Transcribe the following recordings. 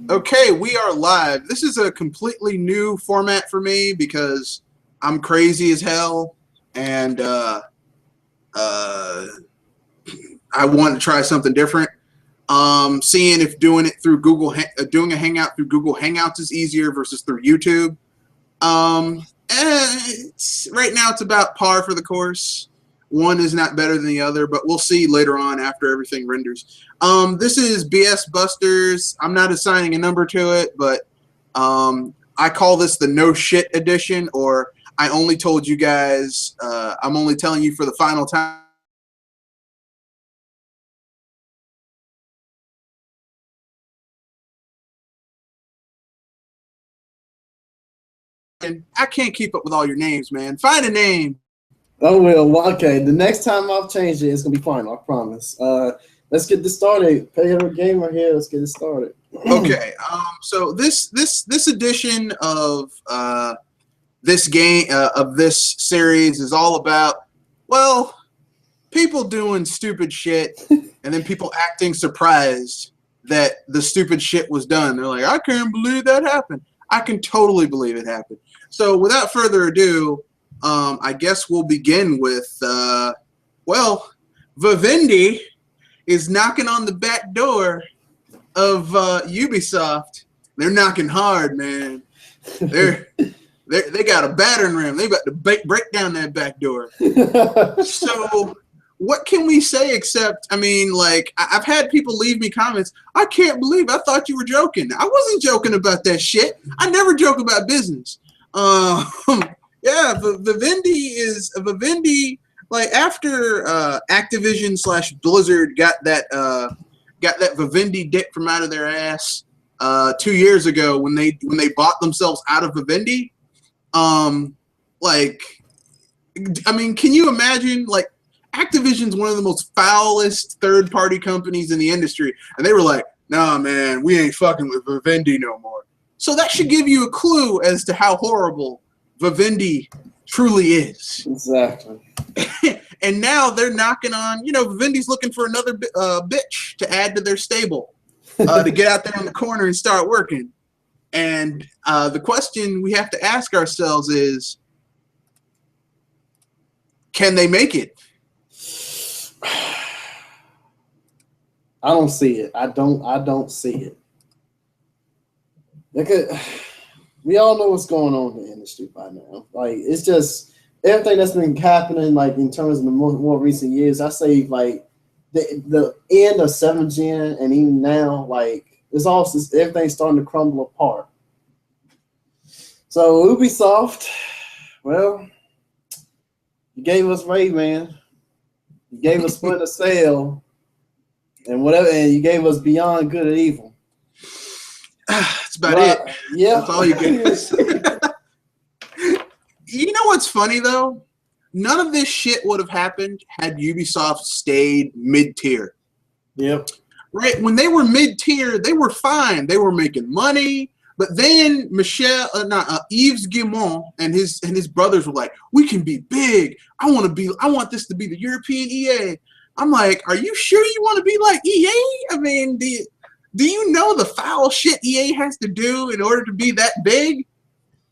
Okay, we are live. This is a completely new format for me because I'm crazy as hell, and I want to try something different. Seeing if doing it through doing a Hangout through Google Hangouts is easier versus through YouTube. Right now it's about par for the course. One is not better than the other, but we'll see later on after everything renders. This is BS Busters. I'm not assigning a number to it, but I call this the no shit edition, or I only told you guys, I'm only telling you for the final time. I can't keep up with all your names, man. Find a name. Oh, well, okay. The next time I've changed it, it's going to be fine. I promise. Let's get this started. Pedophile Gamer here. Let's get it started. Okay. So this edition of this game of this series is all about, well, people doing stupid shit and then people acting surprised that the stupid shit was done. They're like, I can't believe that happened. I can totally believe it happened. So without further ado, I guess we'll begin with, well, Vivendi is knocking on the back door of Ubisoft. They're knocking hard, man. They got a battering ram. They about to break down that back door. So what can we say except, I mean, like, I've had people leave me comments. I can't believe I thought you were joking. I wasn't joking about that shit. I never joke about business. Yeah, Vivendi, like after Activision / Blizzard got that Vivendi dick from out of their ass 2 years ago when they bought themselves out of Vivendi. Like, I mean, can you imagine, like, Activision's one of the most foulest third-party companies in the industry, and they were like, nah, man, we ain't fucking with Vivendi no more. So that should give you a clue as to how horrible Vivendi truly is. Exactly. And now they're knocking on, Vivendi's looking for another bitch to add to their stable to get out there in the corner and start working. And the question we have to ask ourselves is, can they make it? I don't see it. I don't see it. We all know what's going on in the industry by now. Like, it's just everything that's been happening, like, in terms of the more recent years. I say, like, the end of 7th gen and even now, like, everything's starting to crumble apart. So Ubisoft, well, you gave us Rayman, you gave us Splinter Cell, and whatever, and you gave us Beyond Good and Evil. That's about it. Yeah, that's all you gave us. You know what's funny though? None of this shit would have happened had Ubisoft stayed mid-tier. Yep. Right? When they were mid-tier, they were fine. They were making money. But then Yves Guillemot and his brothers were like, we can be big. I want this to be the European EA. I'm like, are you sure you want to be like EA? I mean, do you know the foul shit EA has to do in order to be that big?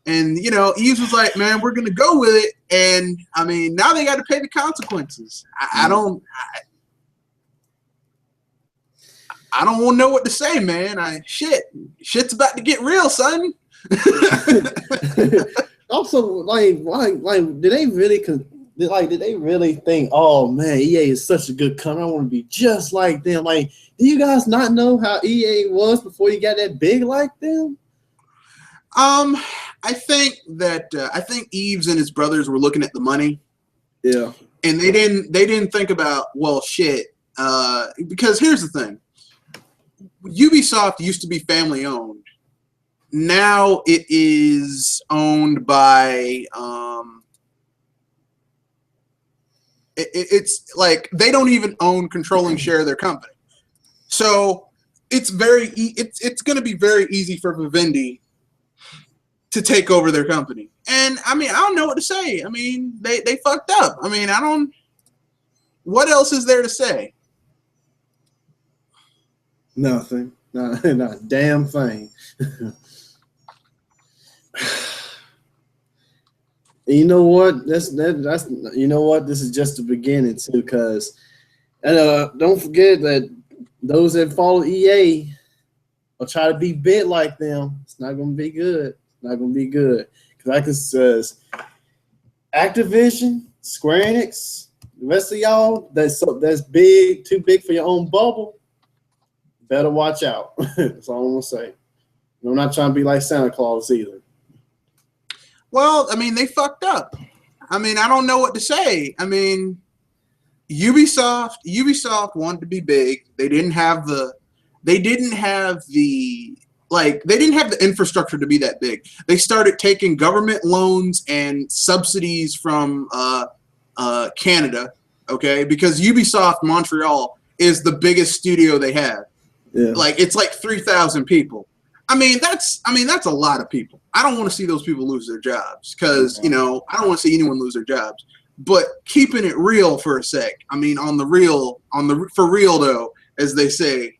And, Yves was like, man, we're going to go with it. And, I mean, now they got to pay the consequences. I don't want to know what to say, man. Shit's about to get real, son. Also, like, did they really think, oh man, EA is such a good company, I want to be just like them? Like, do you guys not know how EA was before you got that big like them? I think Yves and his brothers were looking at the money. Yeah. And they didn't think about, well, shit. Because here's the thing. Ubisoft used to be family owned. Now it is owned by it's like they don't even own controlling share of their company. So it's going to be very easy for Vivendi to take over their company. And I mean, I don't know what to say. I mean, they fucked up. I mean, what else is there to say? Nothing. Not a damn thing. And you know what? That's you know what? This is just the beginning too, because don't forget that those that follow EA or try to be big like them, it's not gonna be good. It's not gonna be good. Because like it says, Activision, Square Enix, the rest of y'all that's big, too big for your own bubble, better watch out. That's all I'm gonna say. I'm not trying to be like Santa Claus either. Well, I mean, they fucked up. I mean, I don't know what to say. I mean, Ubisoft wanted to be big. They didn't have the infrastructure to be that big. They started taking government loans and subsidies from Canada, okay? Because Ubisoft Montreal is the biggest studio they have. Yeah. Like it's like 3,000 people. I mean, that's a lot of people. I don't want to see those people lose their jobs because, you know, I don't want to see anyone lose their jobs. But keeping it real for a sec, I mean, for real though, as they say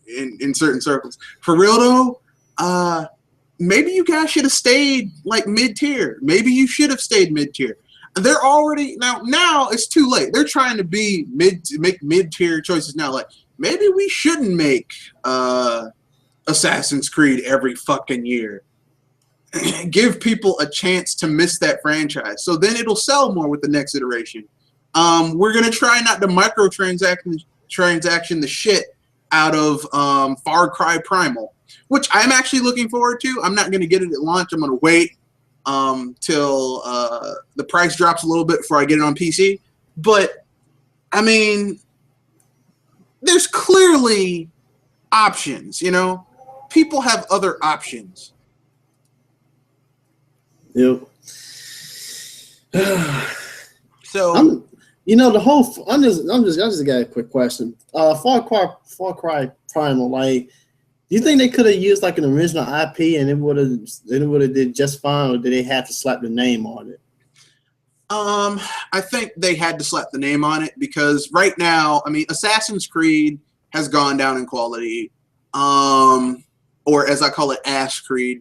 in certain circles, for real though, maybe you guys should have stayed like mid-tier. Maybe you should have stayed mid-tier. They're already now it's too late. They're trying to make mid-tier choices now. Like maybe we shouldn't make Assassin's Creed every fucking year. Give people a chance to miss that franchise, so then it'll sell more with the next iteration. We're gonna try not to transaction the shit out of Far Cry Primal, which I'm actually looking forward to. I'm not gonna get it at launch. I'm gonna wait till the price drops a little bit before I get it on PC. But I mean, there's clearly options. You know, people have other options. Yep. So I just got a quick question. Far Cry Primal, like, do you think they could have used like an original IP and it would have did just fine, or did they have to slap the name on it? I think they had to slap the name on it because right now, I mean, Assassin's Creed has gone down in quality, or as I call it, Ash Creed.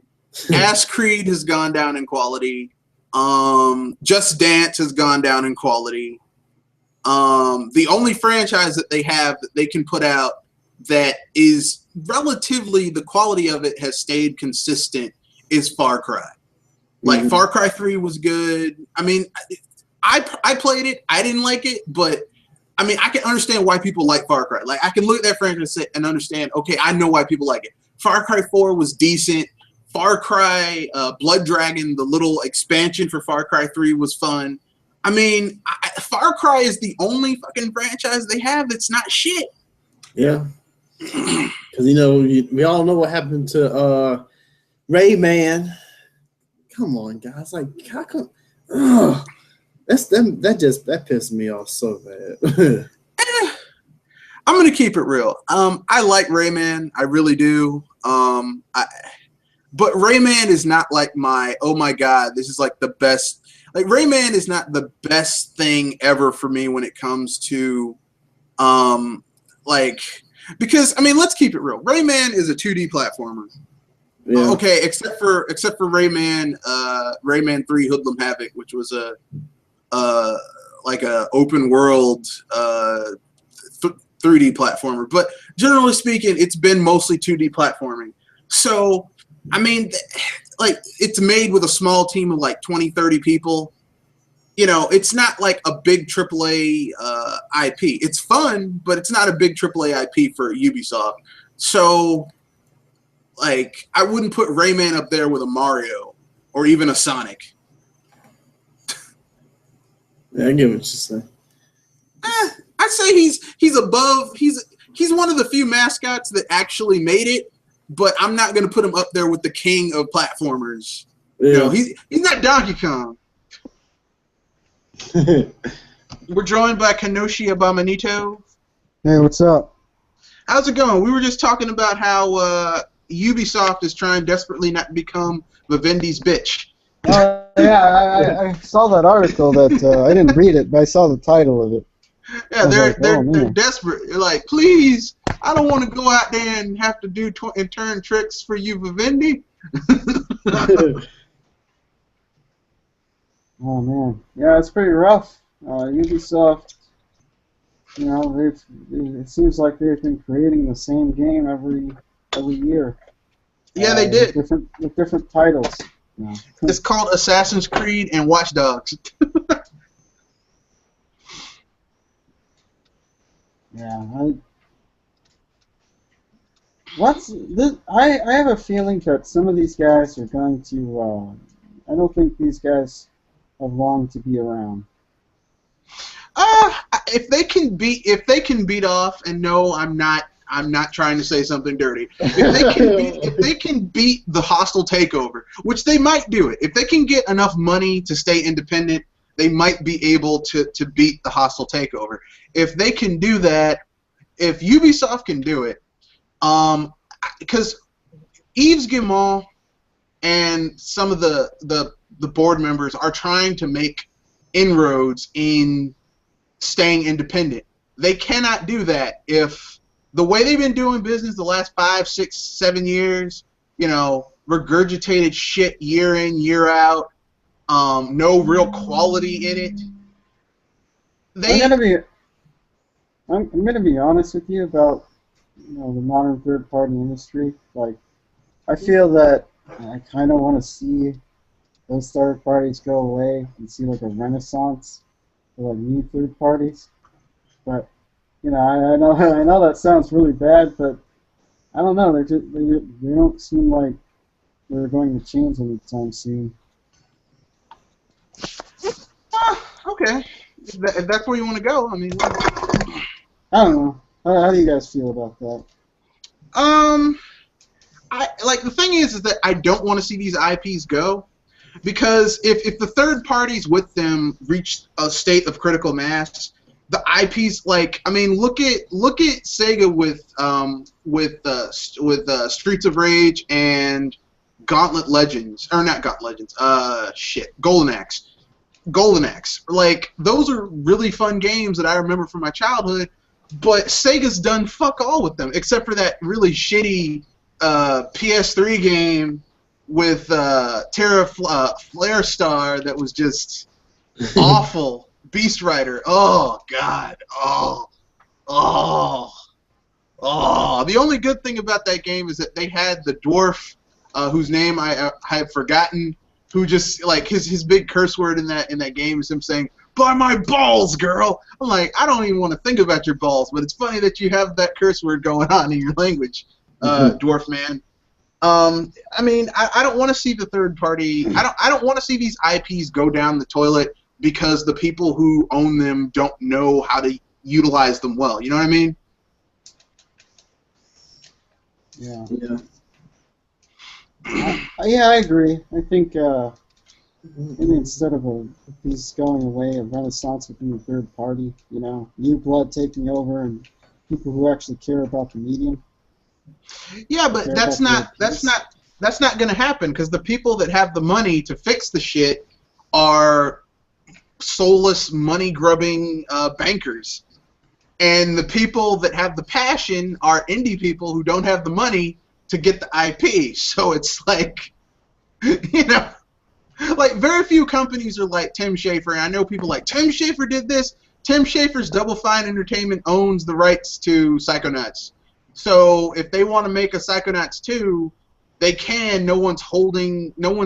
Ass Creed has gone down in quality. Just Dance has gone down in quality. The only franchise that they have that they can put out that is relatively, the quality of it has stayed consistent is Far Cry. Like Far Cry 3 was good. I mean, I played it. I didn't like it, but I mean, I can understand why people like Far Cry. Like I can look at that franchise and understand, okay, I know why people like it. Far Cry 4 was decent. Far Cry Blood Dragon, the little expansion for Far Cry 3 was fun. I mean, Far Cry is the only fucking franchise they have that's not shit. Yeah. Because, you know, we all know what happened to Rayman. Come on, guys. Like, how come? That pissed me off so bad. I'm going to keep it real. I like Rayman. I really do. But Rayman is not like oh my God, this is like the best. Like Rayman is not the best thing ever for me when it comes to, because I mean, let's keep it real. Rayman is a 2D platformer. Yeah. Okay, except for Rayman, Rayman 3 Hoodlum Havoc, which was a open world 3D platformer. But generally speaking, it's been mostly 2D platforming. So I mean, like, it's made with a small team of like 20, 30 people. You know, it's not like a big AAA IP. It's fun, but it's not a big AAA IP for Ubisoft. So, like, I wouldn't put Rayman up there with a Mario or even a Sonic. Yeah, I get what you're saying. I'd say he's above. He's one of the few mascots that actually made it. But I'm not going to put him up there with the king of platformers. Yeah. No, he's not Donkey Kong. We're joined by Kanoshi Abamanito. Hey, what's up? How's it going? We were just talking about how Ubisoft is trying desperately not to become Vivendi's bitch. Yeah, I saw that article that I didn't read it, but I saw the title of it. Yeah, they're desperate. They're like, please I don't want to go out there and have to do and turn tricks for you, Vivendi. Oh man, yeah, it's pretty rough. Ubisoft, you know, it seems like they've been creating the same game every year. Yeah, they did. With different titles. Yeah. It's called Assassin's Creed and Watch Dogs. Yeah, I have a feeling that some of these guys are going to. I don't think these guys have long to be around. If they can beat off, and no, I'm not trying to say something dirty. If they can beat the hostile takeover, which they might do it. If they can get enough money to stay independent, they might be able to beat the hostile takeover. If they can do that, if Ubisoft can do it, because Yves Guillemot and some of the board members are trying to make inroads in staying independent. They cannot do that if the way they've been doing business the last 5, 6, 7 years, you know, regurgitated shit year in, year out, no real quality in it. I'm gonna be honest with you about, you know, the modern third-party industry. Like, I feel that I kind of want to see those third parties go away and see like a renaissance for like new third parties. But you know, I know that sounds really bad, but I don't know. They don't seem like they're going to change anytime soon. Okay, if that's where you want to go, I mean, I don't know. How do you guys feel about that? The thing is that I don't want to see these IPs go, because if the third parties with them reach a state of critical mass, the IPs, like, I mean, look at Sega with Streets of Rage and Gauntlet Legends, or not Gauntlet Legends, Golden Axe. Like, those are really fun games that I remember from my childhood, but Sega's done fuck all with them, except for that really shitty PS3 game with Terra Flare Star that was just awful. Beast Rider. Oh God. Oh. The only good thing about that game is that they had the dwarf, whose name I have forgotten, who just, like, his big curse word in that game is him saying, "By my balls, girl." I'm like, I don't even want to think about your balls, but it's funny that you have that curse word going on in your language, dwarf man. I mean, I don't want to see the third party. I don't want to see these IPs go down the toilet because the people who own them don't know how to utilize them well. You know what I mean? Yeah. Yeah, I agree. I think maybe instead of these going away, a renaissance within the third party, you know, new blood taking over and people who actually care about the medium. Yeah, but that's not going to happen, because the people that have the money to fix the shit are soulless, money-grubbing bankers. And the people that have the passion are indie people who don't have the money to get the IP. So it's like, you know, like, very few companies are like Tim Schafer. And I know people like, Tim Schafer did this. Tim Schafer's Double Fine Entertainment owns the rights to Psychonauts. So if they want to make a Psychonauts 2, they can. No one's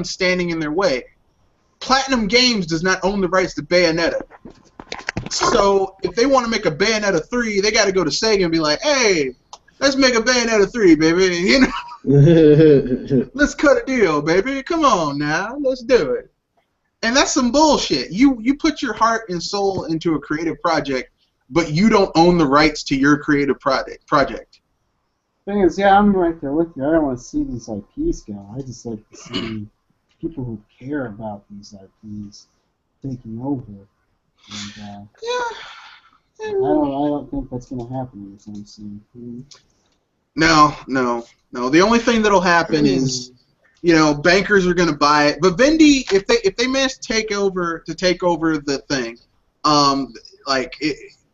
standing in their way. Platinum Games does not own the rights to Bayonetta. So if they want to make a Bayonetta 3, they got to go to Sega and be like, "Hey, let's make a Bayonetta 3, baby. You know, let's cut a deal, baby. Come on now, let's do it." And that's some bullshit. You put your heart and soul into a creative project, but you don't own the rights to your creative project. Thing is, yeah, I'm right there with you. I don't want to see these IPs go. I just like to see people who care about these IPs taking over. And, I don't think that's going to happen anytime soon. No. The only thing that'll happen is, you know, bankers are going to buy it. But Vivendi, if they manage to take over the thing,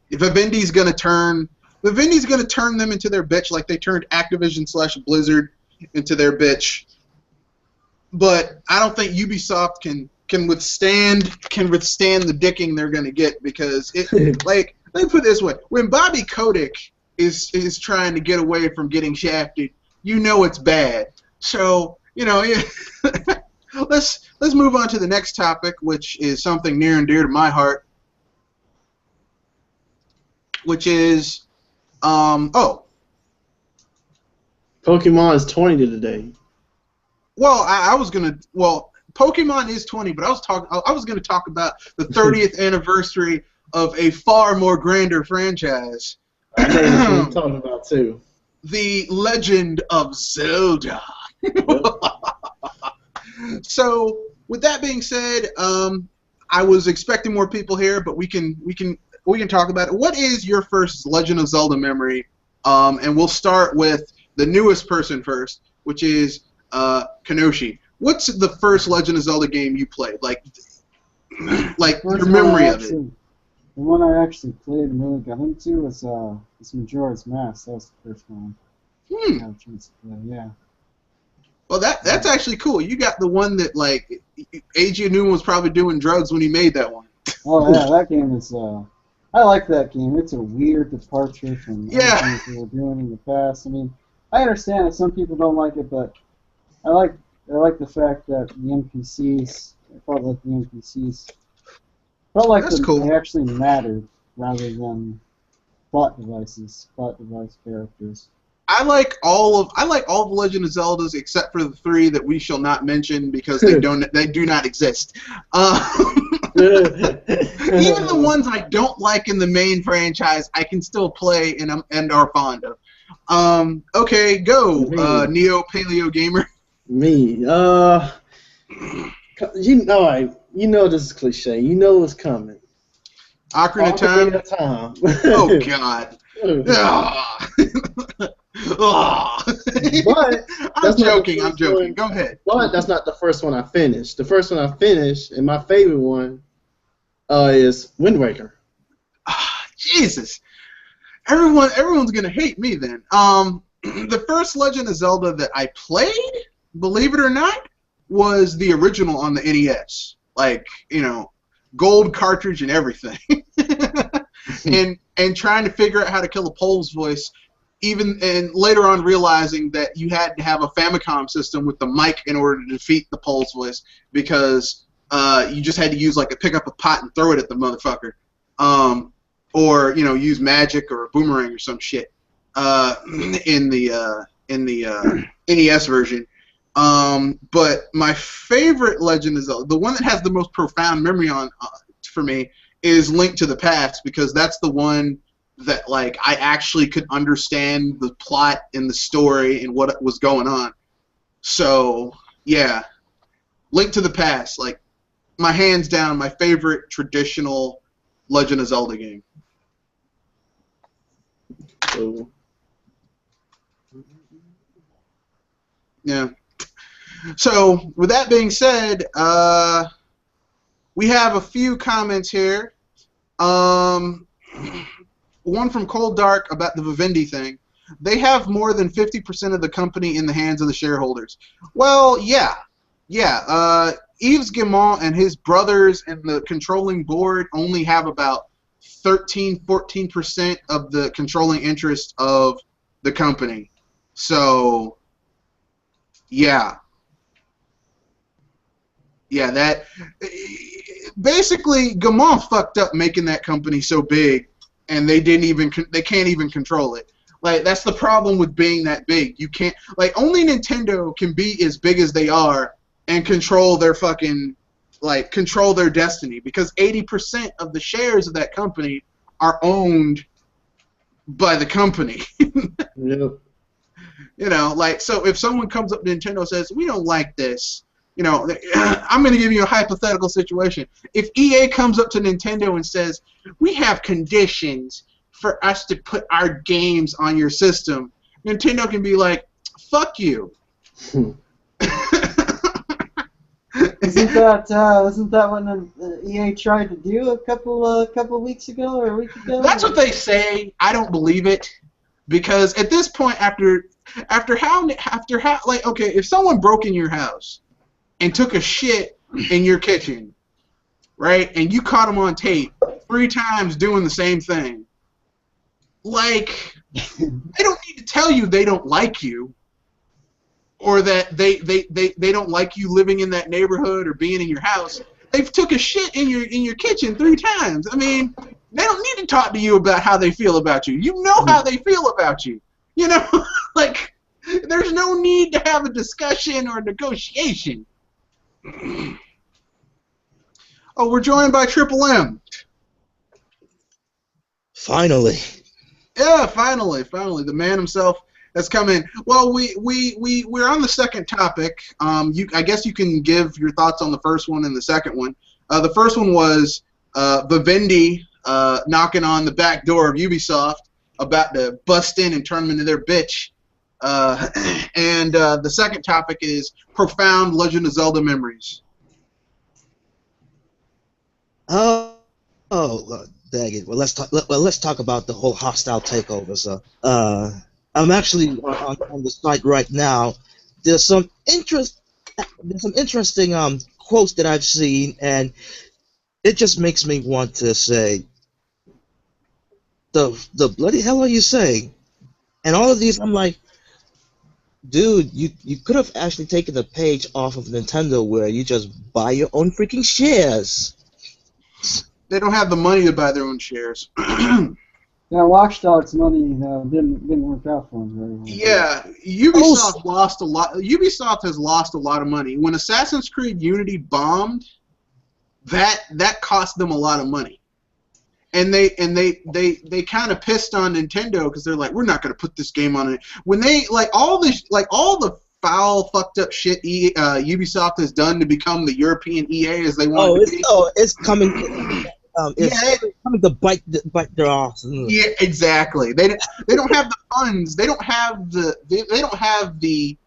if Vivendi's going to turn Vivendi's going to turn them into their bitch like they turned Activision/Blizzard into their bitch. But I don't think Ubisoft can withstand the dicking they're going to get, because it like, let me put it this way: when Bobby Kotick is trying to get away from getting shafted, you know it's bad. So, you know, yeah. let's move on to the next topic, which is something near and dear to my heart, which is Pokemon is 20 today. Well, I was gonna. Well, Pokemon is 20, but I was gonna talk about the 30th anniversary of a far more grander franchise. I know what you're talking about too. The Legend of Zelda. So, with that being said, I was expecting more people here, but we can talk about it. What is your first Legend of Zelda memory? And we'll start with the newest person first, which is Kanoshi. What's the first Legend of Zelda game you played? Like your memory of it. The one I actually played and really got into was Majora's Mask. That was the first one I had a chance to play. Yeah. Well, that's actually cool. You got the one that, like, Eiji Aonuma was probably doing drugs when he made that one. Oh yeah, that game is. I like that game. It's a weird departure from everything we were doing in the past. I mean, I understand that some people don't like it, but I like the fact that the NPCs. I felt like the NPCs felt like they actually mattered rather than plot device characters. I like all the Legend of Zeldas except for the 3 that we shall not mention because they do not exist. Even the ones I don't like in the main franchise, I can still play and are fond of. Okay, go, Neo Paleo Gamer. Me, you know this is cliche. You know what's coming. Ocarina of Time. Oh God. But I'm joking. Go ahead. But that's not the first one I finished. The first one I finished, and my favorite one, is Wind Waker. Jesus. Everyone's gonna hate me then. The first Legend of Zelda that I played, believe it or not, was the original on the NES. Like, you know, gold cartridge and everything. and trying to figure out how to kill a Pole's voice, and later on realizing that you had to have a Famicom system with the mic in order to defeat the Pole's voice, because you just had to use, like, pick up a pot and throw it at the motherfucker. Or, you know, use magic or a boomerang or some shit in the NES version. But my favorite Legend of Zelda, the one that has the most profound memory for me, is Link to the Past, because that's the one that, like, I actually could understand the plot and the story and what was going on. So, yeah, Link to the Past, like, my hands down, my favorite traditional Legend of Zelda game. So. Yeah. So, with that being said, we have a few comments here. One from Cold Dark about the Vivendi thing. They have more than 50% of the company in the hands of the shareholders. Well, yeah. Yves Guillemot and his brothers and the controlling board only have about 13-14% of the controlling interest of the company. So, yeah. Yeah, that basically Guillemot fucked up making that company so big, and they can't even control it. Like, that's the problem with being that big. You can't, like, only Nintendo can be as big as they are and control their fucking, like, control their destiny, because 80% of the shares of that company are owned by the company. Yep. You know, like, so if someone comes up to Nintendo and says, we don't like this, you know, I'm going to give you a hypothetical situation. If EA comes up to Nintendo and says, we have conditions for us to put our games on your system, Nintendo can be like, fuck you. Isn't that what EA tried to do a couple weeks ago or a week ago? That's what they say. I don't believe it, because at this point, after how like, okay, if someone broke in your house and took a shit in your kitchen, right, and you caught them on tape 3 times doing the same thing, like, they don't need to tell you they don't like you, or that they don't like you living in that neighborhood or being in your house. They've took a shit in your kitchen 3 times. I mean, they don't need to talk to you about how they feel about you. You know how they feel about you. You know, like, there's no need to have a discussion or negotiation. Oh, we're joined by Triple M. Finally. Yeah, finally, the man himself has come in. Well, we're on the second topic. I guess you can give your thoughts on the first one and the second one. The first one was Vivendi knocking on the back door of Ubisoft, about to bust in and turn them into their bitch. And the second topic is profound Legend of Zelda memories. Dang it. Well, let's talk about the whole hostile takeover. So, I'm actually on the site right now. There's some interesting quotes that I've seen, and it just makes me want to say, the bloody hell are you saying? And all of these, I'm like, dude, you could have actually taken a page off of Nintendo where you just buy your own freaking shares. They don't have the money to buy their own shares. Yeah, Watch Dogs money didn't work out for them very well. Yeah, Ubisoft lost a lot. Ubisoft has lost a lot of money. When Assassin's Creed Unity bombed, that cost them a lot of money. And they kind of pissed on Nintendo because they're like, we're not going to put this game on it. When they all the foul, fucked up shit Ubisoft has done to become the European EA as they want to be. It's coming. It's coming to bite their ass. Yeah, exactly. They don't have the funds. They don't have the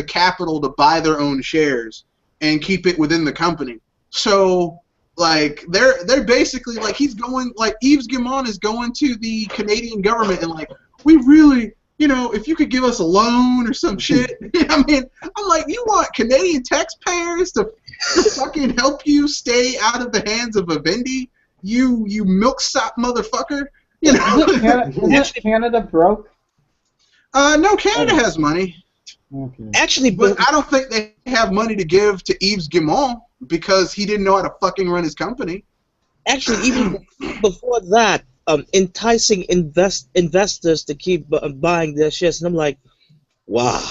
capital to buy their own shares and keep it within the company. So, like, they're basically like, he's going, like, Yves Guillemot is going to the Canadian government and like, we really, if you could give us a loan or some shit. I mean, I'm like, you want Canadian taxpayers to fucking help you stay out of the hands of Vivendi? You milksop motherfucker. Isn't Canada broke? No, Canada has money. Okay. Actually, But I don't think they have money to give to Yves Guillemot because he didn't know how to fucking run his company. Actually, even before that, enticing investors to keep buying their shares, and I'm like, wow,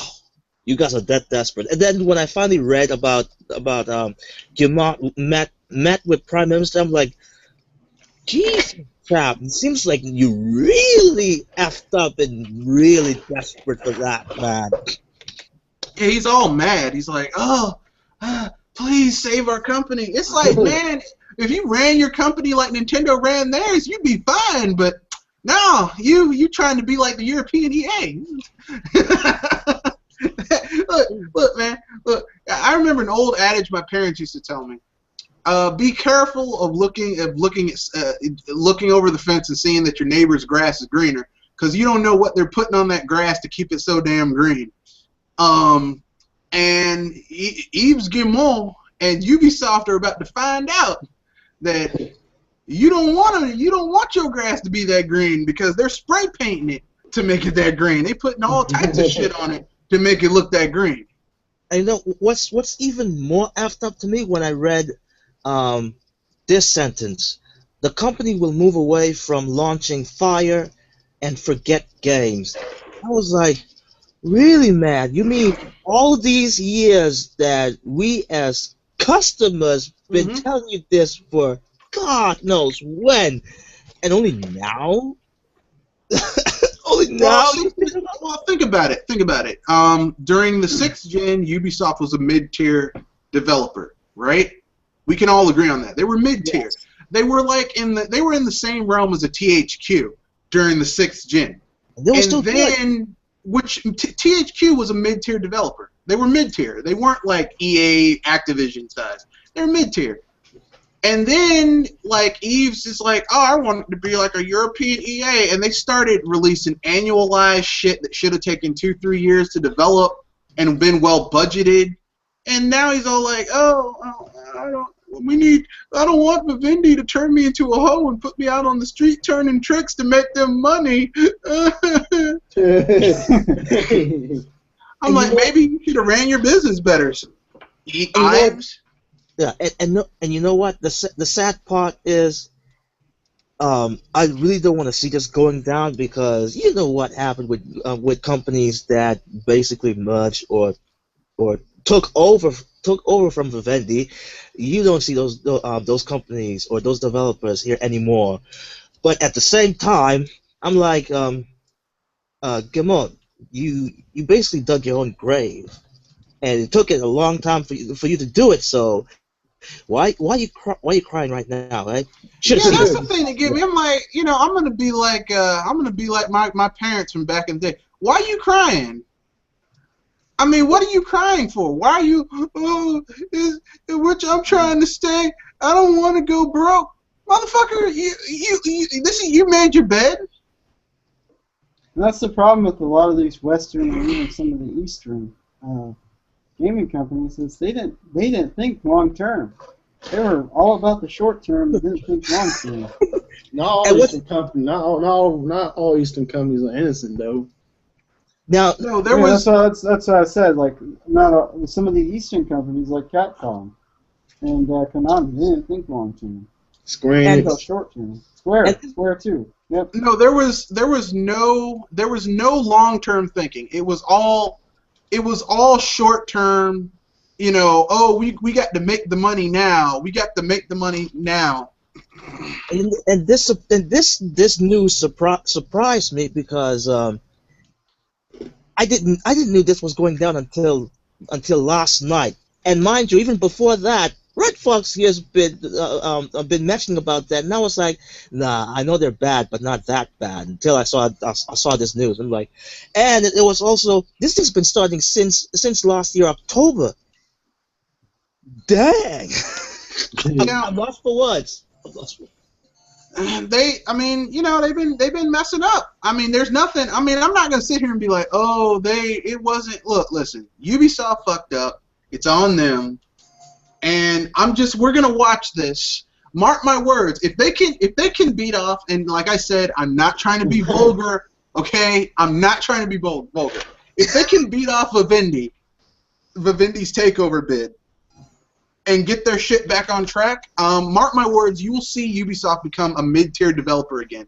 you guys are that desperate. And then when I finally read about Guillemot met with Prime Minister, I'm like, geez, crap, it seems like you really effed up and really desperate for that, man. Yeah, he's all mad. He's like, please save our company. It's like, man, if you ran your company like Nintendo ran theirs, you'd be fine. But no, you trying to be like the European EA. Look, man. Look, I remember an old adage my parents used to tell me. Be careful of looking over the fence and seeing that your neighbor's grass is greener, because you don't know what they're putting on that grass to keep it so damn green. And Yves Guillemot and Ubisoft are about to find out that you don't want your grass to be that green, because they're spray painting it to make it that green. They putting all types of shit on it to make it look that green. And what's even more effed up to me when I read this sentence: the company will move away from launching Fire and Forget games. I was like, really, man? You mean all these years that we as customers been telling you this for God knows when, and only now? Only now? Well, think about it. During the 6th gen, Ubisoft was a mid-tier developer, right? We can all agree on that. They were mid-tier. Yes. They were in the same realm as a THQ during the 6th gen. THQ was a mid-tier developer. They were mid-tier. They weren't like EA, Activision size. They're mid-tier. And then, like, Eve's is like, oh, I want it to be like a European EA. And they started releasing annualized shit that should have taken 2-3 years to develop and been well budgeted. And now he's all like, oh, I don't want Vivendi to turn me into a hoe and put me out on the street turning tricks to make them money. I'm like, maybe you should have ran your business better. Ives. Yeah, and you know what? The sad part is, I really don't want to see this going down because you know what happened with companies that basically merged or took over from Vivendi. You don't see those companies or those developers here anymore. But at the same time, I'm like, Gamon, you basically dug your own grave, and it took it a long time for you to do it. So. Why are you crying right now, right? Yeah, that's the thing that get me. I'm like, I'm gonna be like my parents from back in the day. Why are you crying? I mean, what are you crying for? Why are you? Which I'm trying to stay. I don't want to go broke, motherfucker. You made your bed. And that's the problem with a lot of these Western and even some of the Eastern gaming companies is they didn't think long term. They were all about the short term and didn't think long term. Not all Eastern companies. Not all Eastern companies are innocent though. Now, no, there was. That's what I said. Like, some of the Eastern companies like Capcom and Konami, they didn't think long term. Square Enix short term. Square too. Yep. No, there was no long term thinking. It was all short term. Oh, we got to make the money now. We got to make the money now. And this news surprised me because I didn't knew this was going down until last night. And mind you, even before that, Red Fox here has been mentioning about that, and I was like, nah, I know they're bad, but not that bad. Until I saw this news, I'm like, and it was also this thing's been starting since last year October. Dang, I'm lost for words. They've been messing up. I mean, there's nothing. I mean, I'm not gonna sit here and be like, oh, it wasn't. Look, listen, Ubisoft fucked up. It's on them. And we're gonna watch this. Mark my words. If they can beat off, and like I said, I'm not trying to be vulgar. Okay, I'm not trying to be vulgar. If they can beat off Vivendi's takeover bid, and get their shit back on track, mark my words, you will see Ubisoft become a mid-tier developer again.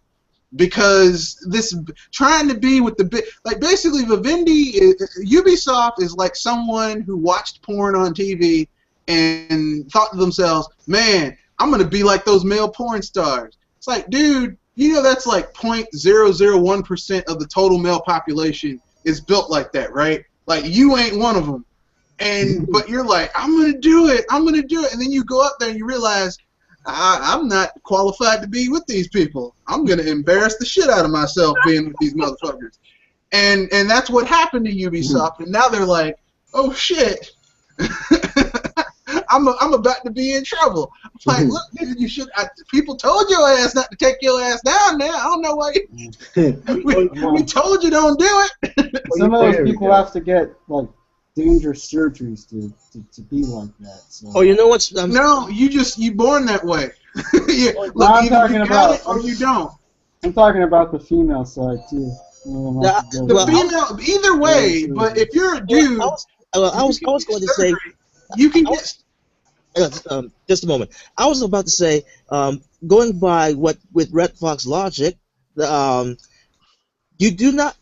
Because this trying to be with the big, like basically Ubisoft is like someone who watched porn on TV and thought to themselves, man, I'm going to be like those male porn stars. It's like, dude, that's like 0.001% of the total male population is built like that, right? Like, you ain't one of them. But you're like, I'm going to do it. And then you go up there and you realize, I'm not qualified to be with these people. I'm going to embarrass the shit out of myself being with these motherfuckers. And that's what happened to Ubisoft. And now they're like, oh, shit. I'm about to be in trouble. I'm like, look, dude, you should. People told your ass not to take your ass down there. I don't know why. We told you don't do it. Some of those people have to get like dangerous surgeries to be like that. So. Oh, you know what's? No, you born that way. Look, I'm talking you about it or you don't. I'm talking about the female side too. The female, either way. But if you're a dude, I was going to say, you can get. Just a moment. I was about to say, going by what with Red Fox logic, you do not.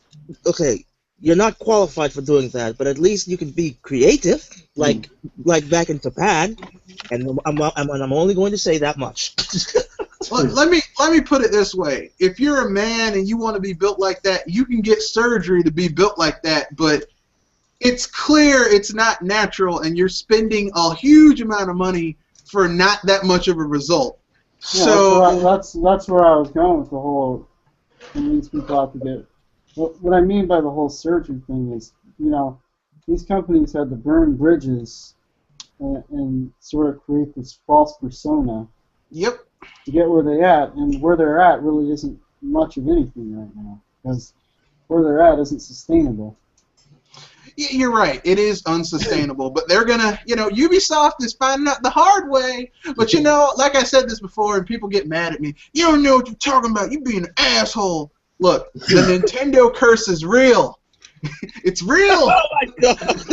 Okay, you're not qualified for doing that, but at least you can be creative, like back in Japan. And I'm only going to say that much. Let me put it this way: if you're a man and you want to be built like that, you can get surgery to be built like that, but it's clear it's not natural, and you're spending a huge amount of money for not that much of a result. Yeah, so that's where I was going with the whole. It means people have to get. What I mean by the whole surgery thing is, these companies had to burn bridges and sort of create this false persona Yep. to get where they at, and where they're at really isn't much of anything right now, because where they're at isn't sustainable. You're right. It is unsustainable, but they're gonna, Ubisoft is finding out the hard way. But like I said this before, and people get mad at me. You don't know what you're talking about. You being an asshole. Look, the Nintendo curse is real. It's real. Oh my god!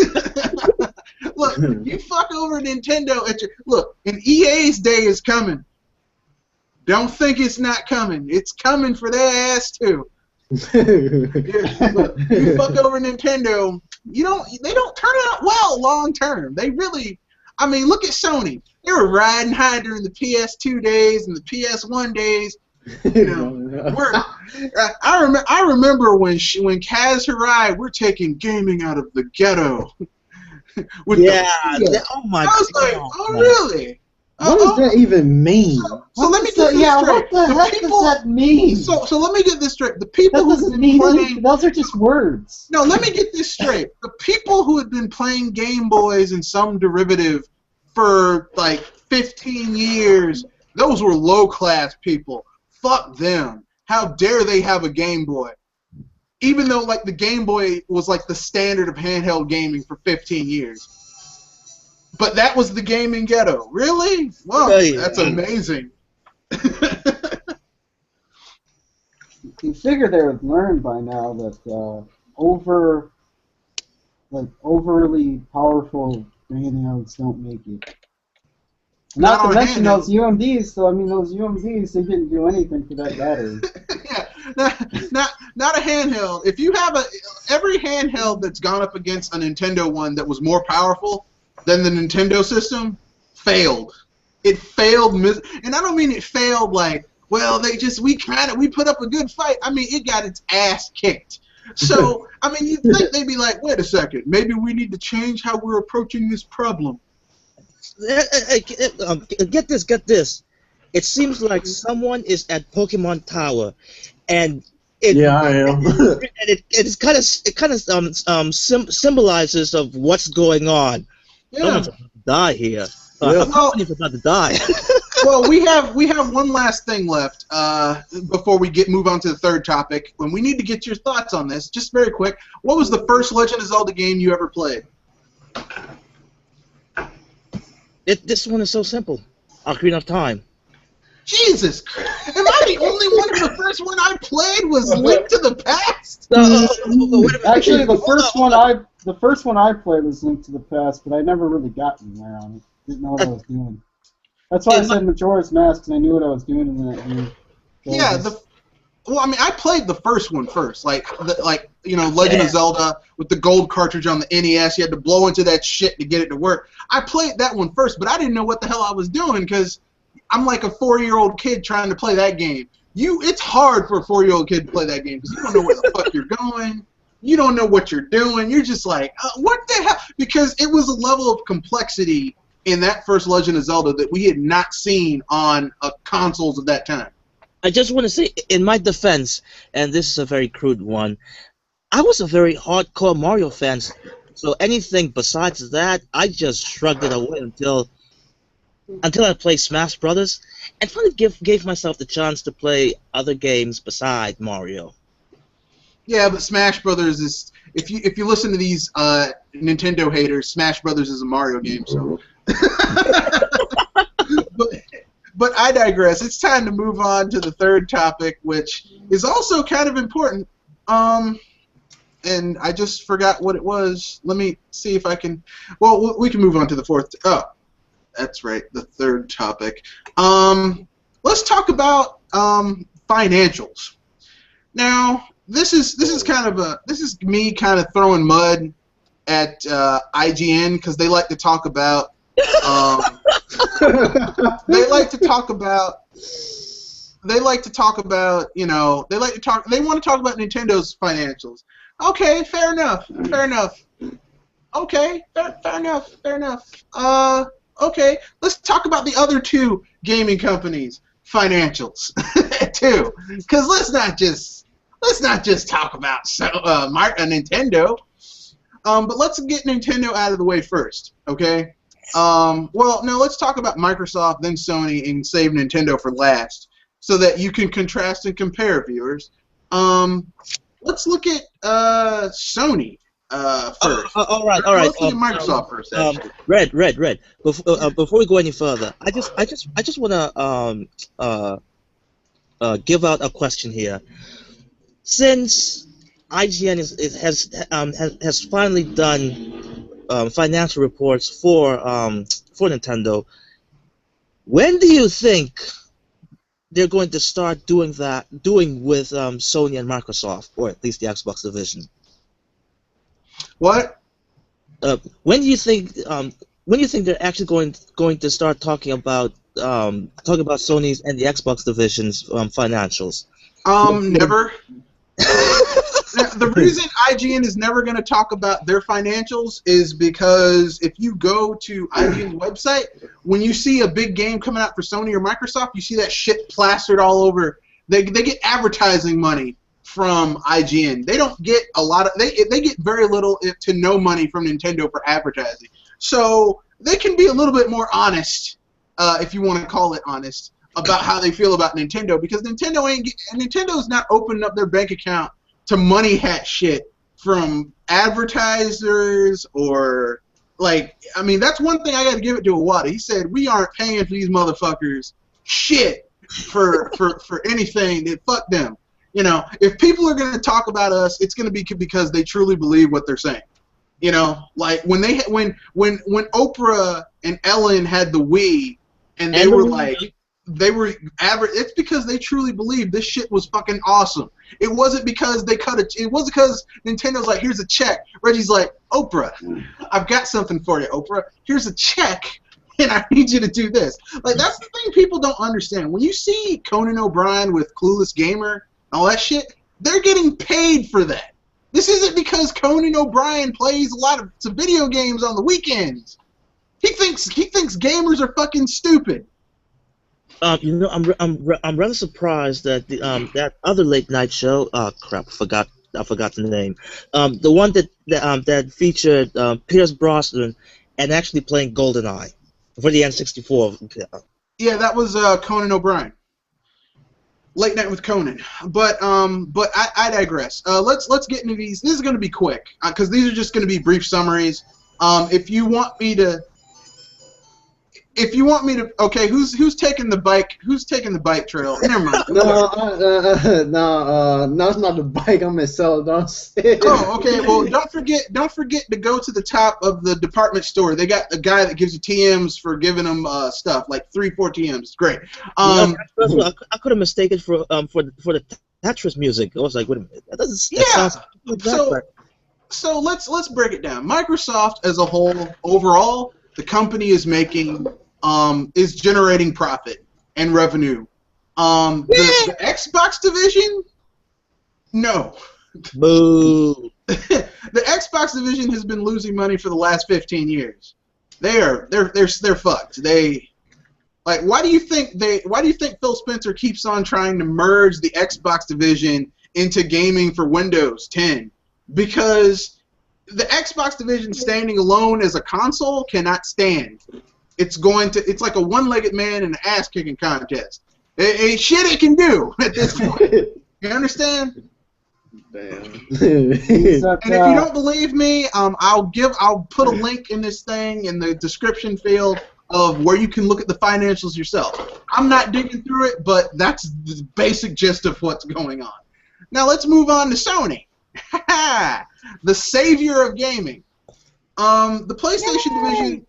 Look, you fuck over Nintendo look, and EA's day is coming. Don't think it's not coming. It's coming for their ass too. Look, you fuck over Nintendo. They don't turn out well long term. They really, look at Sony. They were riding high during the PS2 days and the PS1 days. I remember when Kaz Hirai, we're taking gaming out of the ghetto. Oh my god! I was like, oh really? What does that even mean? So let me get this straight. What the heck does that mean? So let me get this straight. The people That who've doesn't been mean playing. anything. Those are just words. No, let me get this straight. The people who had been playing Game Boys and some derivative for like 15 years, those were low-class people. Fuck them. How dare they have a Game Boy? Even though like the Game Boy was like the standard of handheld gaming for 15 years. But that was the gaming ghetto. Really? Wow, that's amazing. You figure they would learn by now that overly powerful handhelds don't make it. Not to mention those UMDs. So those UMDs, they didn't do anything for that battery. Yeah, not a handheld. If you have every handheld that's gone up against a Nintendo one that was more powerful than the Nintendo system, failed. It failed, and I don't mean it failed like, well, we put up a good fight. It got its ass kicked. So, you'd think they'd be like, wait a second, maybe we need to change how we're approaching this problem. Get this. It seems like someone is at Pokemon Tower, and I am. it kind of symbolizes of what's going on. Yeah. Someone's about to die here. Yeah. Someone's about to die. Well, we have one last thing left before we move on to the third topic. When we need to get your thoughts on this, just very quick. What was the first Legend of Zelda game you ever played? This one is so simple. Ocarina of Time. Jesus Christ! Am I the only one? The first one I played was Link to the Past. Actually, the first one I played was Link to the Past, but I never really got anywhere on it. Didn't know what I was doing. That's why I said Majora's Mask, because I knew what I was doing in that game. Yeah, I played the first one first, Legend of Zelda with the gold cartridge on the NES. You had to blow into that shit to get it to work. I played that one first, but I didn't know what the hell I was doing because I'm like a 4-year-old kid trying to play that game. It's hard for a 4-year-old kid to play that game because you don't know where the fuck you're going. You don't know what you're doing. You're just like, what the hell? Because it was a level of complexity in that first Legend of Zelda that we had not seen on consoles of that time. I just want to say, in my defense, and this is a very crude one, I was a very hardcore Mario fan, so anything besides that, I just shrugged it away until I played Smash Brothers, and finally gave myself the chance to play other games beside Mario. Yeah, but Smash Brothers is if you listen to these Nintendo haters, Smash Brothers is a Mario game. So, but I digress. It's time to move on to the third topic, which is also kind of important. And I just forgot what it was. Let me see if I can. Well, we can move on to the fourth. Oh, that's right, the third topic. Let's talk about financials. Now, this is me kind of throwing mud at IGN because they like to talk about they want to talk about Nintendo's financials. Okay, fair enough. Okay, fair enough. Okay, let's talk about the other two gaming companies' financials too, because let's not just talk about Nintendo. But let's get Nintendo out of the way first, okay? Well, no, let's talk about Microsoft, then Sony, and save Nintendo for last, so that you can contrast and compare, viewers. Let's look at Sony first. All right, all right. Let's look at Microsoft first. Actually. Red. Before we go any further, I just want to give out a question here. Since IGN has finally done financial reports for Nintendo, when do you think they're going to start doing with Sony and Microsoft, or at least the Xbox division? What? When do you think they're actually going to start talking about Sony's and the Xbox division's financials? Never. The reason IGN is never going to talk about their financials is because if you go to IGN's website, when you see a big game coming out for Sony or Microsoft, you see that shit plastered all over. They get advertising money from IGN. They don't get a lot of they get very little to no money from Nintendo for advertising. So they can be a little bit more honest, if you want to call it honest, about how they feel about Nintendo, because Nintendo's not opening up their bank account to money hat shit from advertisers or I mean, that's one thing I got to give it to Iwata. He said we aren't paying for these motherfuckers shit for anything. Fuck them. You know, if people are going to talk about us, it's going to be because they truly believe what they're saying. You know, like when Oprah and Ellen had the Wii, and they were like, it's because they truly believed this shit was fucking awesome. It wasn't because it wasn't because Nintendo's like, here's a check. Reggie's like, Oprah, I've got something for you, Oprah. Here's a check, and I need you to do this. Like, that's the thing people don't understand. When you see Conan O'Brien with Clueless Gamer, all that shit, they're getting paid for that. This isn't because Conan O'Brien plays a lot of video games on the weekends. He thinks gamers are fucking stupid. You know, I'm rather surprised that that other late night show. Oh crap! I forgot the name. The one that featured Pierce Brosnan and actually playing GoldenEye for the N64. Yeah, that was Conan O'Brien. Late Night with Conan. But I digress. Let's get into these. This is going to be quick because these are just going to be brief summaries. If you want me to, okay, who's taking the bike? Who's taking the bike trail? Never mind. No, it's not the bike. I'm in Celadon. Oh, okay. Well, don't forget to go to the top of the department store. They got a guy that gives you TMs for giving them stuff, like 3-4 TMs. It's great. I could have mistaken for the Tetris music. I was like, wait a minute, that sounds like that. So let's break it down. Microsoft as a whole, overall, the company is generating profit and revenue. The Xbox division, no. Boo. The Xbox division has been losing money for the last 15 years. They're fucked. Why do you think Phil Spencer keeps on trying to merge the Xbox division into gaming for Windows 10? Because the Xbox division standing alone as a console cannot stand. It's like a one-legged man in an ass-kicking contest. It ain't shit it can do at this point. You understand? Damn. And if you don't believe me, I'll put a link in this thing in the description field of where you can look at the financials yourself. I'm not digging through it, but that's the basic gist of what's going on. Now let's move on to Sony. The savior of gaming. The PlayStation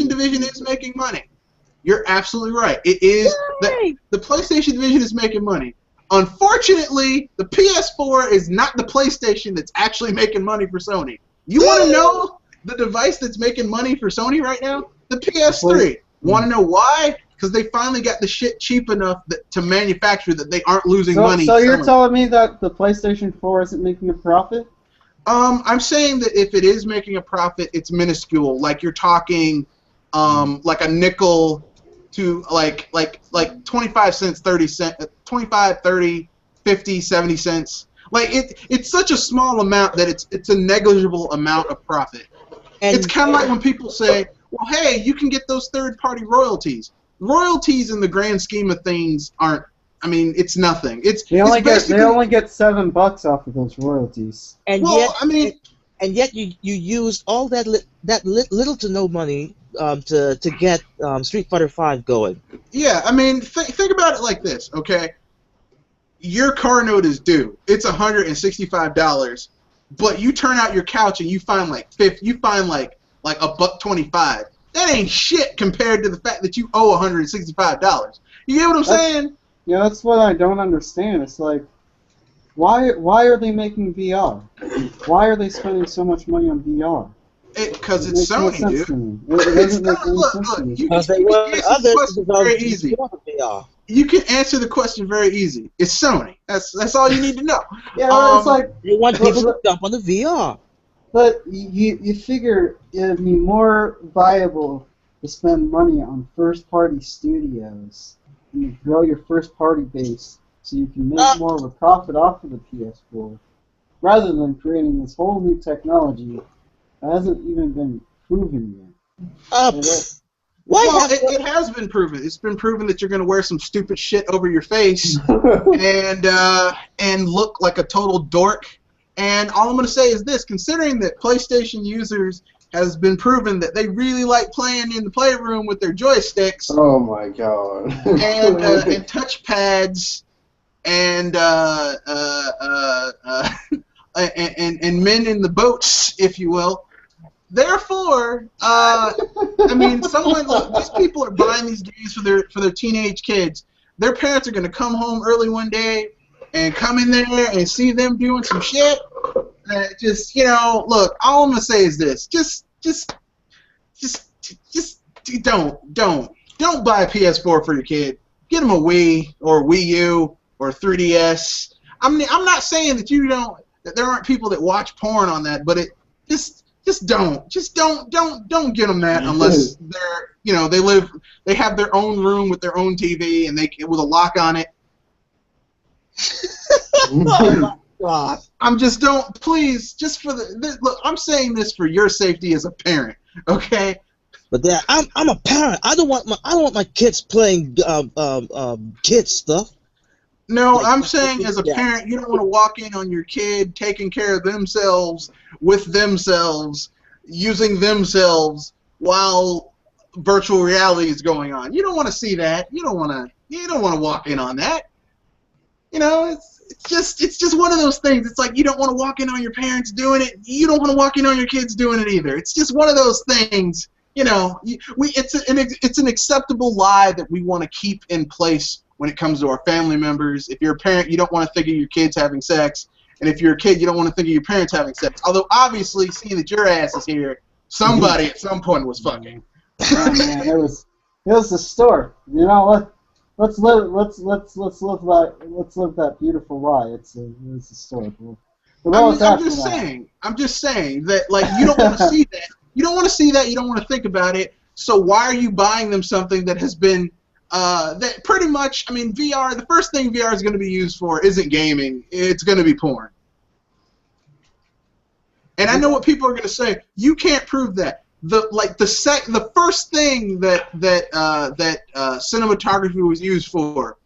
division is making money. You're absolutely right. It is. The PlayStation division is making money. Unfortunately, the PS4 is not the PlayStation that's actually making money for Sony. You want to know the device that's making money for Sony right now? The PS3. Want to know why? Because they finally got the shit cheap enough to manufacture that they aren't losing money. So you're telling me that the PlayStation 4 isn't making a profit? I'm saying that if it is making a profit, it's minuscule. Like you're talking, like a nickel to like 25 cents, 30 cents, 25, 30, 50, 70 cents. Like it's such a small amount that it's a negligible amount of profit. And It's kind of like when people say, well, hey, you can get those third-party royalties. Royalties in the grand scheme of things aren't, I mean, it's nothing. They only get $7 off of those royalties. and well, yet I mean, and yet you used all that little to no money to get Street Fighter V going. yeah, I mean, think about it like this, okay? Your car note is due. It's $165, but you turn out your couch and you find like $1.25. That ain't shit compared to the fact that you owe $165. You get what I'm saying? Yeah, that's what I don't understand. It's like, why are they making VR? Why are they spending so much money on VR? Because It it's makes no Sony, sense dude. to me. It doesn't make any Look, sense to me. you Because they can want answer the others to question develop very easy. VR. You can answer the question very easy. It's Sony. That's all you need to know. Yeah, but it's like, They want people to but, jump on the VR. but you figure it'd be more viable to spend money on first-party studios and grow your first-party base so you can make more of a profit off of the PS4, rather than creating this whole new technology that hasn't even been proven yet. Why Well, have it has been proven. It's been proven that you're going to wear some stupid shit over your face and look like a total dork. And all I'm going to say is this: considering that PlayStation users has been proven that they really like playing in the playroom with their joysticks Oh my god. and touch pads and and men in the boats, if you will. Therefore, I mean, look, these people are buying these games for their teenage kids. Their parents are going to come home early one day and come in there and see them doing some shit. Just, you know, look, all I'm going to say is this. Just don't buy a PS4 for your kid. Get them a Wii or Wii U or 3DS. I mean, I'm not saying that there aren't people that watch porn on that, but don't get them that unless they're, you know, they have their own room with their own TV and with a lock on it. Oh my God. Please, just for look, I'm saying this for your safety as a parent, okay? But then I'm a parent. I don't want my kids playing kids stuff. No, Like, I'm saying as a yeah. parent, you don't want to walk in on your kid taking care of themselves with themselves, using themselves while virtual reality is going on. You don't want to see that. You don't want to walk in on that. You know, it's just one of those things. It's like you don't want to walk in on your parents doing it. You don't want to walk in on your kids doing it either. It's just one of those things. You know, it's an acceptable lie that we want to keep in place when it comes to our family members. If you're a parent, you don't want to think of your kids having sex. And if you're a kid, you don't want to think of your parents having sex. Although, obviously, seeing that your ass is here, somebody at some point was fucking. Oh, man, it was the store. You know what? Let's live that beautiful lie. It was the store. I'm just saying that, like, you don't want to see that. You don't want to see that. You don't want to think about it. So why are you buying them something that has been that pretty much, I mean, VR, the first thing VR is going to be used for isn't gaming. It's going to be porn. And I know what people are going to say. You can't prove that. The first thing that cinematography was used for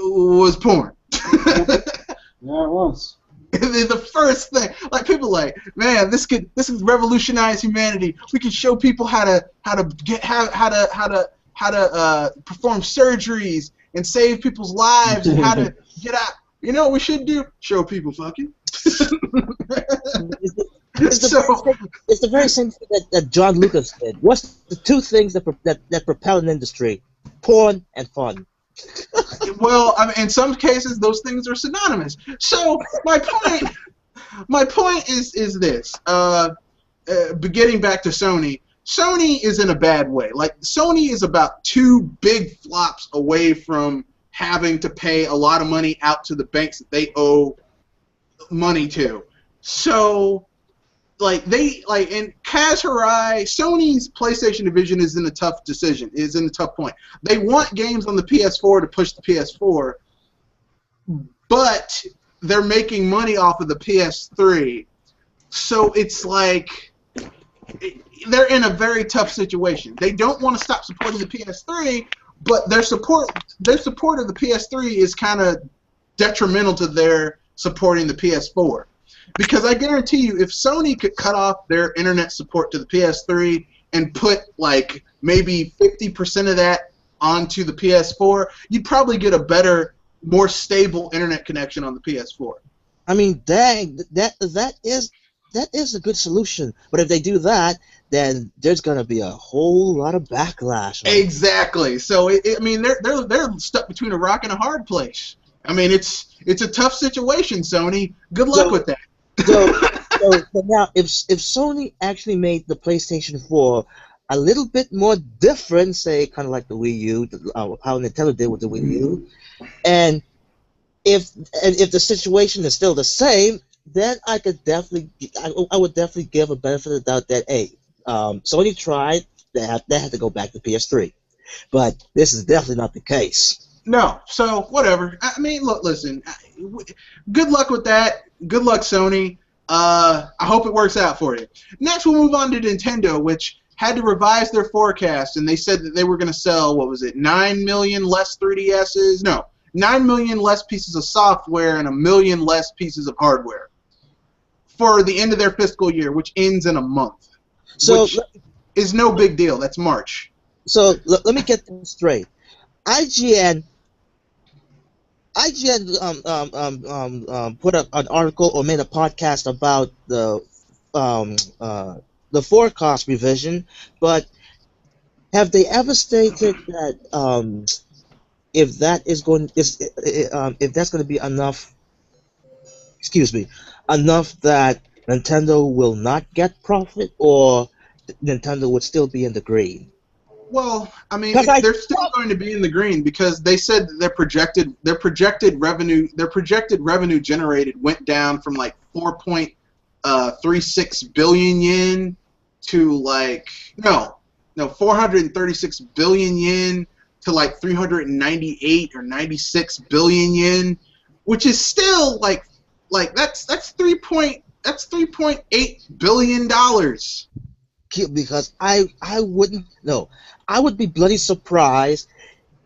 was porn. Yeah, it was. The first thing, like, people are like, man, this could revolutionize humanity. We can show people how to perform surgeries and save people's lives and how to get out. You know what we should do? Show people fucking. It's the very same thing that John Lucas did. What's the two things that propel an industry? Porn and fun. Well, I mean, in some cases, those things are synonymous. So my point is this. Getting back to Sony. Sony is in a bad way. Like, Sony is about 2 big flops away from having to pay a lot of money out to the banks that they owe money to. So, like, and Kaz Hirai, Sony's PlayStation division is in a tough point. They want games on the PS4 to push the PS4, but they're making money off of the PS3. So it's like they're in a very tough situation. They don't want to stop supporting the PS3, but their support of the PS3 is kind of detrimental to their supporting the PS4. Because I guarantee you, if Sony could cut off their internet support to the PS3 and put like maybe 50% of that onto the PS4, you'd probably get a better, more stable internet connection on the PS4. I mean, dang, that is a good solution. But if they do that, then there's gonna be a whole lot of backlash. Exactly. So I mean, they're stuck between a rock and a hard place. I mean, it's a tough situation, Sony. Good luck with that. So now, if Sony actually made the PlayStation 4 a little bit more different, say kind of like the Wii U, how Nintendo did with the Wii U, and if the situation is still the same, then I would definitely give a benefit of the doubt that hey, Sony tried, they had to go back to PS3, but this is definitely not the case. No, so whatever. I mean, look, listen. Good luck with that. Good luck, Sony. I hope it works out for you. Next, we'll move on to Nintendo, which had to revise their forecast, and they said that they were going to sell, what was it, 9 million less 3DSs? No, 9 million less pieces of software and 1 million less pieces of hardware for the end of their fiscal year, which ends in a month. So which is no big deal. That's March. So let me get this straight. IGN put up an article or made a podcast about the forecast revision, but have they ever stated that if that's going to be enough? Excuse me, enough that Nintendo will not get profit, or Nintendo would still be in the green? Well, I mean, they're still going to be in the green because they said that their projected revenue generated went down from like 4.36 billion yen to like 436 billion yen to like 398 or 96 billion yen, which is still like that's 3.8 billion dollars. Because I wouldn't know. I would be bloody surprised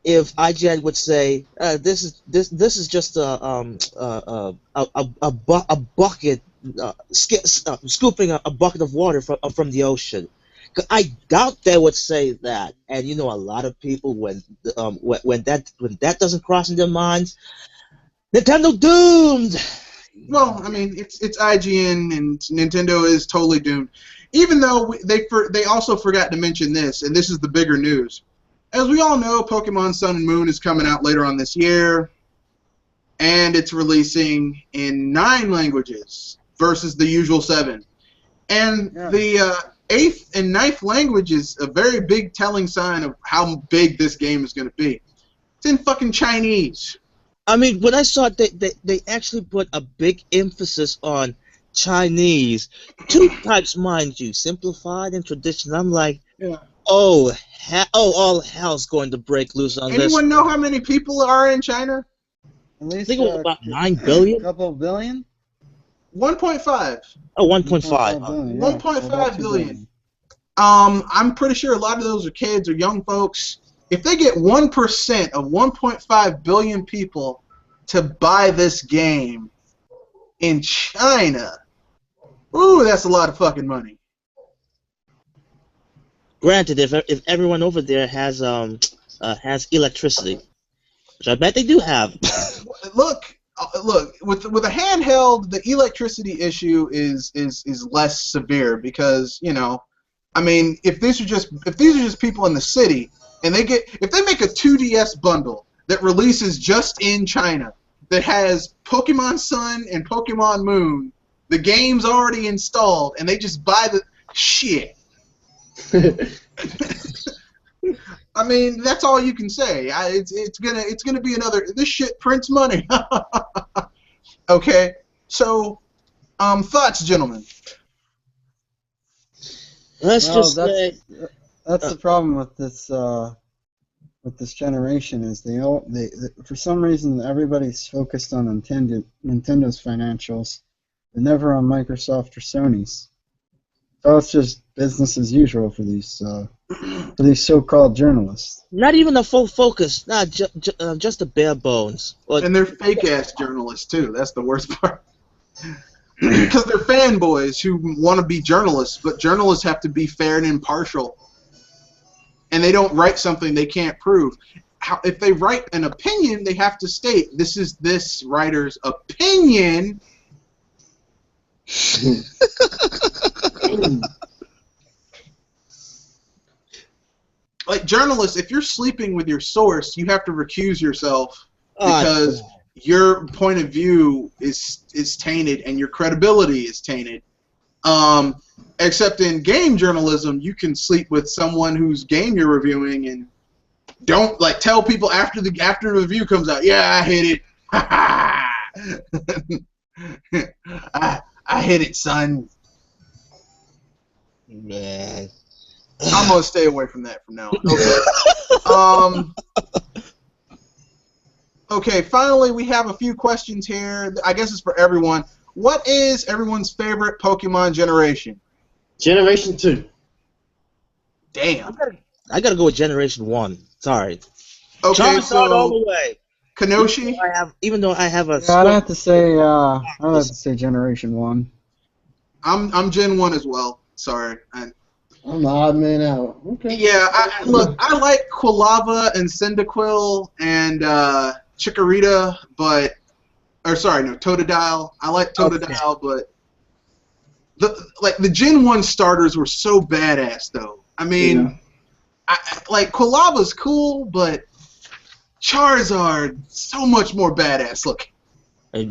if IGN would say this is just a bucket scooping a bucket of water from the ocean. I doubt they would say that, and you know a lot of people when that doesn't cross in their minds, Nintendo doomed. Well, I mean it's IGN and Nintendo is totally doomed. Even though they also forgot to mention this, and this is the bigger news. As we all know, Pokemon Sun and Moon is coming out later on this year, and it's releasing in 9 languages versus the usual 7. And the 8th and 9th language is a very big telling sign of how big this game is going to be. It's in fucking Chinese. I mean, when I saw they actually put a big emphasis on Chinese, 2 types, mind you, simplified and traditional. I'm like, all hell's going to break loose on this. Anyone know how many people are in China? At least I think it was about 9 billion. A couple billion? 1.5. Oh, 1.5. 1.5 billion. I'm pretty sure a lot of those are kids or young folks. If they get 1% of 1.5 billion people to buy this game in China, ooh, that's a lot of fucking money. Granted, if everyone over there has electricity, which I bet they do have. Look, with a handheld, the electricity issue is less severe because I mean, if these are just people in the city and if they make a 2DS bundle that releases just in China that has Pokemon Sun and Pokemon Moon, the game's already installed, and they just buy the shit. I mean, that's all you can say. It's gonna be another. This shit prints money. Okay, so thoughts, gentlemen. That's the problem with this with this generation is they for some reason everybody's focused on Nintendo's financials, but never on Microsoft or Sony's. So it's just business as usual for these so-called journalists. Not even a full focus. Nah, just the bare bones. And they're fake-ass journalists, too. That's the worst part. Because they're fanboys who want to be journalists, but journalists have to be fair and impartial. And they don't write something they can't prove. If they write an opinion, they have to state, this is this writer's opinion. Like journalists, if you're sleeping with your source, you have to recuse yourself because your point of view is tainted and your credibility is tainted. Except in game journalism, you can sleep with someone whose game you're reviewing and don't like tell people after the review comes out. Yeah, I hit it. I hit it, son. Man. I'm gonna stay away from that from now on. Okay. Okay. Finally, we have a few questions here. I guess it's for everyone. What is everyone's favorite Pokemon generation? Generation 2. Damn. I gotta go with Generation 1. Sorry. Okay, Charizard all so the way. Kanoshi. Even though I have a. Yeah, I'd have to say Generation 1. I'm Gen 1 as well. Sorry. I'm the odd man out. Okay. Yeah, look, I like Quilava and Cyndaquil and Chikorita, Totodile. I like Totodile, but the Gen 1 starters were so badass, though. I mean, like Quilava's cool, but Charizard so much more badass looking. I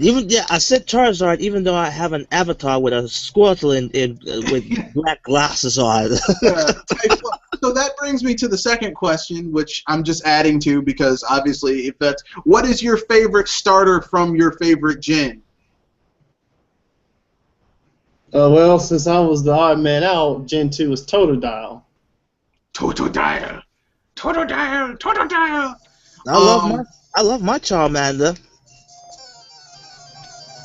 said Charizard, even though I have an avatar with a Squirtle with black glasses on. So that brings me to the second question, which I'm just adding to because obviously, what is your favorite starter from your favorite gen? Well, since I was the odd man out, Gen 2 was Totodile. Totodile. I love my Charmander.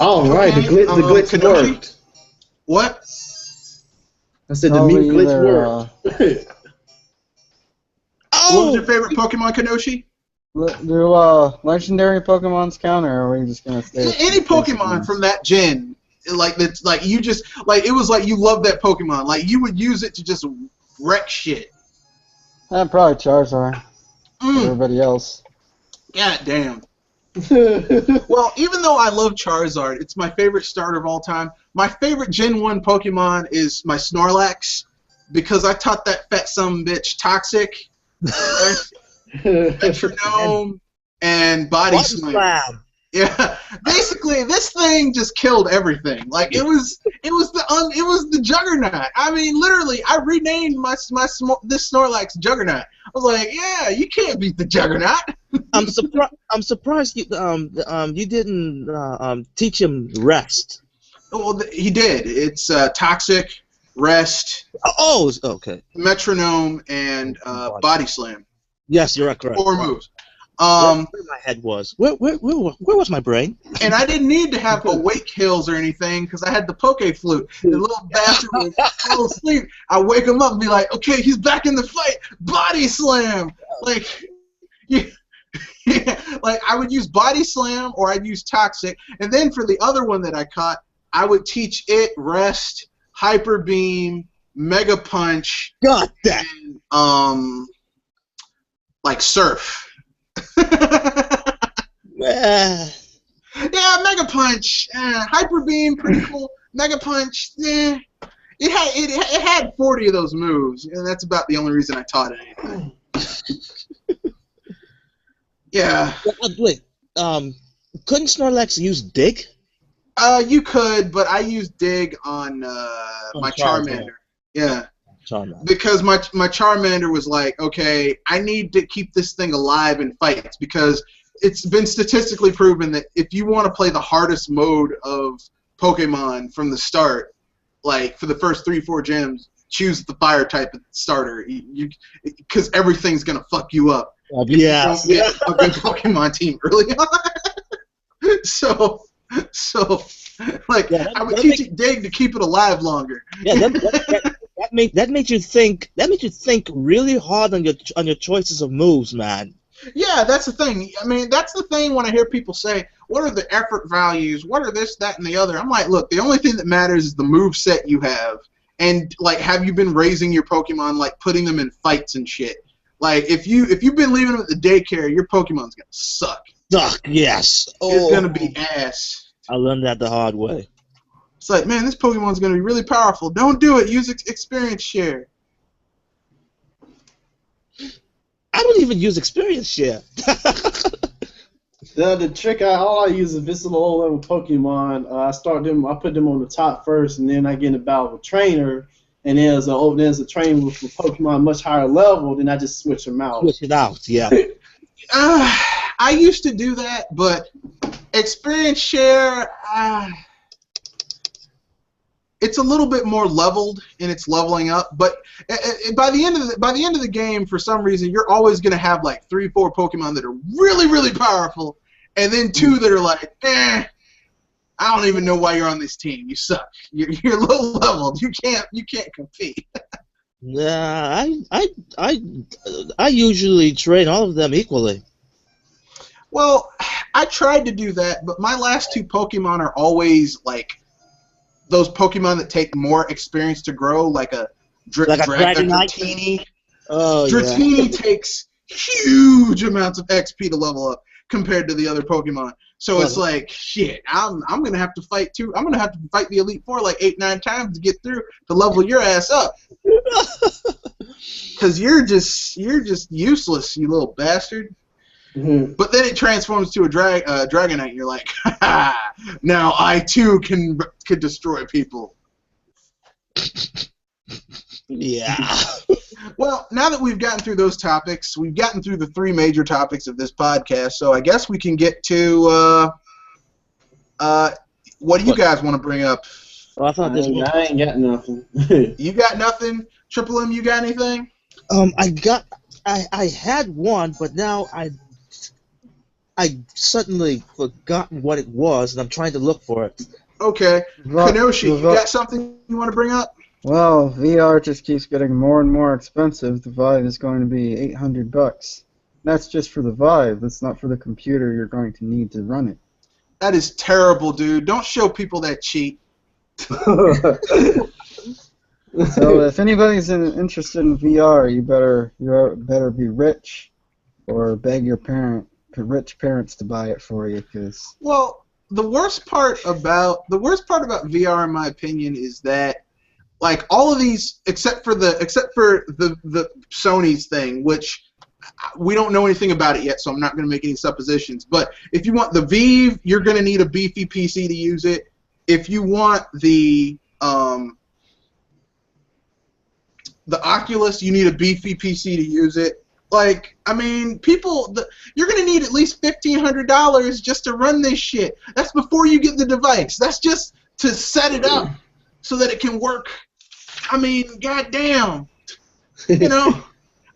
Oh, right, the glitch worked. What? I said the mute glitch worked. What was your favorite Pokemon, Kanoshi? Do legendary Pokemons count, or are we just gonna stay? Any Pokemon from that gen, like that's like you just like it was like you loved that Pokemon, like you would use it to just wreck shit. Probably Charizard. Everybody else. God damn. Well, even though I love Charizard, it's my favorite starter of all time. My favorite Gen 1 Pokemon is my Snorlax because I taught that fat sumbitch Toxic, Metronome, and Body Slam. Yeah, basically this thing just killed everything. Like it was the Juggernaut. I mean, literally, I renamed this Snorlax Juggernaut. I was like, yeah, you can't beat the Juggernaut. I'm surprised you didn't teach him rest. Well, he did. It's Toxic, Rest. Oh, okay. Metronome and Body Slam. Yes, you're correct. 4 moves. Where my head was. Where was my brain? And I didn't need to have awake kills or anything because I had the Poke Flute. The little bastard would fall asleep. I wake him up and be like, okay, he's back in the fight. Body Slam. Like, yeah, like I would use Body Slam or I'd use Toxic. And then for the other one that I caught, I would teach it Rest, Hyper Beam, Mega Punch, God damn. And like Surf. Yeah, Mega Punch, Hyper Beam, pretty cool. Mega Punch, it had 40 of those moves, and that's about the only reason I taught it anything. Yeah. Wait, couldn't Snorlax use Dig? You could, but I used Dig on my Charmander. Yeah. Charmander. Because my Charmander was like, okay, I need to keep this thing alive in fights because it's been statistically proven that if you want to play the hardest mode of Pokemon from the start, like for the first 3-4 gyms, choose the fire type starter, because everything's gonna fuck you up. Yes. don't get a good Pokemon team early on. so like Yeah, I would that teach it Dig to keep it alive longer. Yeah, that made you think. That made you think really hard on your choices of moves, man. Yeah, that's the thing. I mean, that's the thing when I hear people say, what are the effort values? What are this, that, and the other? I'm like, look, the only thing that matters is the move set you have. And, like, have you been raising your Pokemon, like, putting them in fights and shit? Like, if you've been leaving them at the daycare, your Pokemon's going to suck. Suck, yes. It's Oh, going to be ass. I learned that the hard way. It's like, man, this Pokemon's going to be really powerful. Don't do it. Use experience share. I don't even use experience share. The trick all I use is if it's a low level Pokemon, I put them on the top first, and then I get in a battle with a trainer, and there's a trainer with a Pokemon much higher level, then I just switch them out. Switch it out, yeah. I used to do that, but experience share, it's a little bit more leveled in its leveling up. But by the end of the game, for some reason, you're always going to have like 3-4 Pokemon that are really, really powerful, and then 2 that are like, I don't even know why you're on this team. You suck. You're low leveled. You can't compete. Yeah, I usually train all of them equally. Well, I tried to do that, but my last 2 Pokemon are always like those Pokemon that take more experience to grow, like a Dratini. Oh, Dratini yeah. takes huge amounts of XP to level up compared to the other Pokemon. So it's like, shit, I'm gonna have to fight too. I'm gonna have to fight the Elite Four like 8-9 times to get through to level your ass up. Cause you're just useless, you little bastard. Mm-hmm. But then it transforms to a Dragonite, and you're like, now I too can destroy people. Yeah. Well, now that we've gotten through those topics, we've gotten through the 3 major topics of this podcast, so I guess we can get to what do you guys want to bring up? Well, I thought I ain't got nothing. You got nothing? Triple M, you got anything? I had one, but now I suddenly forgotten what it was, and I'm trying to look for it. Okay. Kenoshi, you got something you want to bring up? Well, VR just keeps getting more and more expensive. The Vive is going to be $800. That's just for the Vive. That's not for the computer you're going to need to run it. That is terrible, dude. Don't show people that cheat. So if anybody's interested in VR, you better be rich, or beg your rich parents to buy it for you. Cause well, the worst part about VR, in my opinion, is that like all of these, except for the Sony's thing, which we don't know anything about it yet, so I'm not going to make any suppositions. But if you want the Vive, you're going to need a beefy PC to use it. If you want the Oculus, you need a beefy PC to use it. Like, I mean, you're going to need at least $1,500 just to run this shit. That's before you get the device. That's just to set it up so that it can work. I mean, goddamn. You know,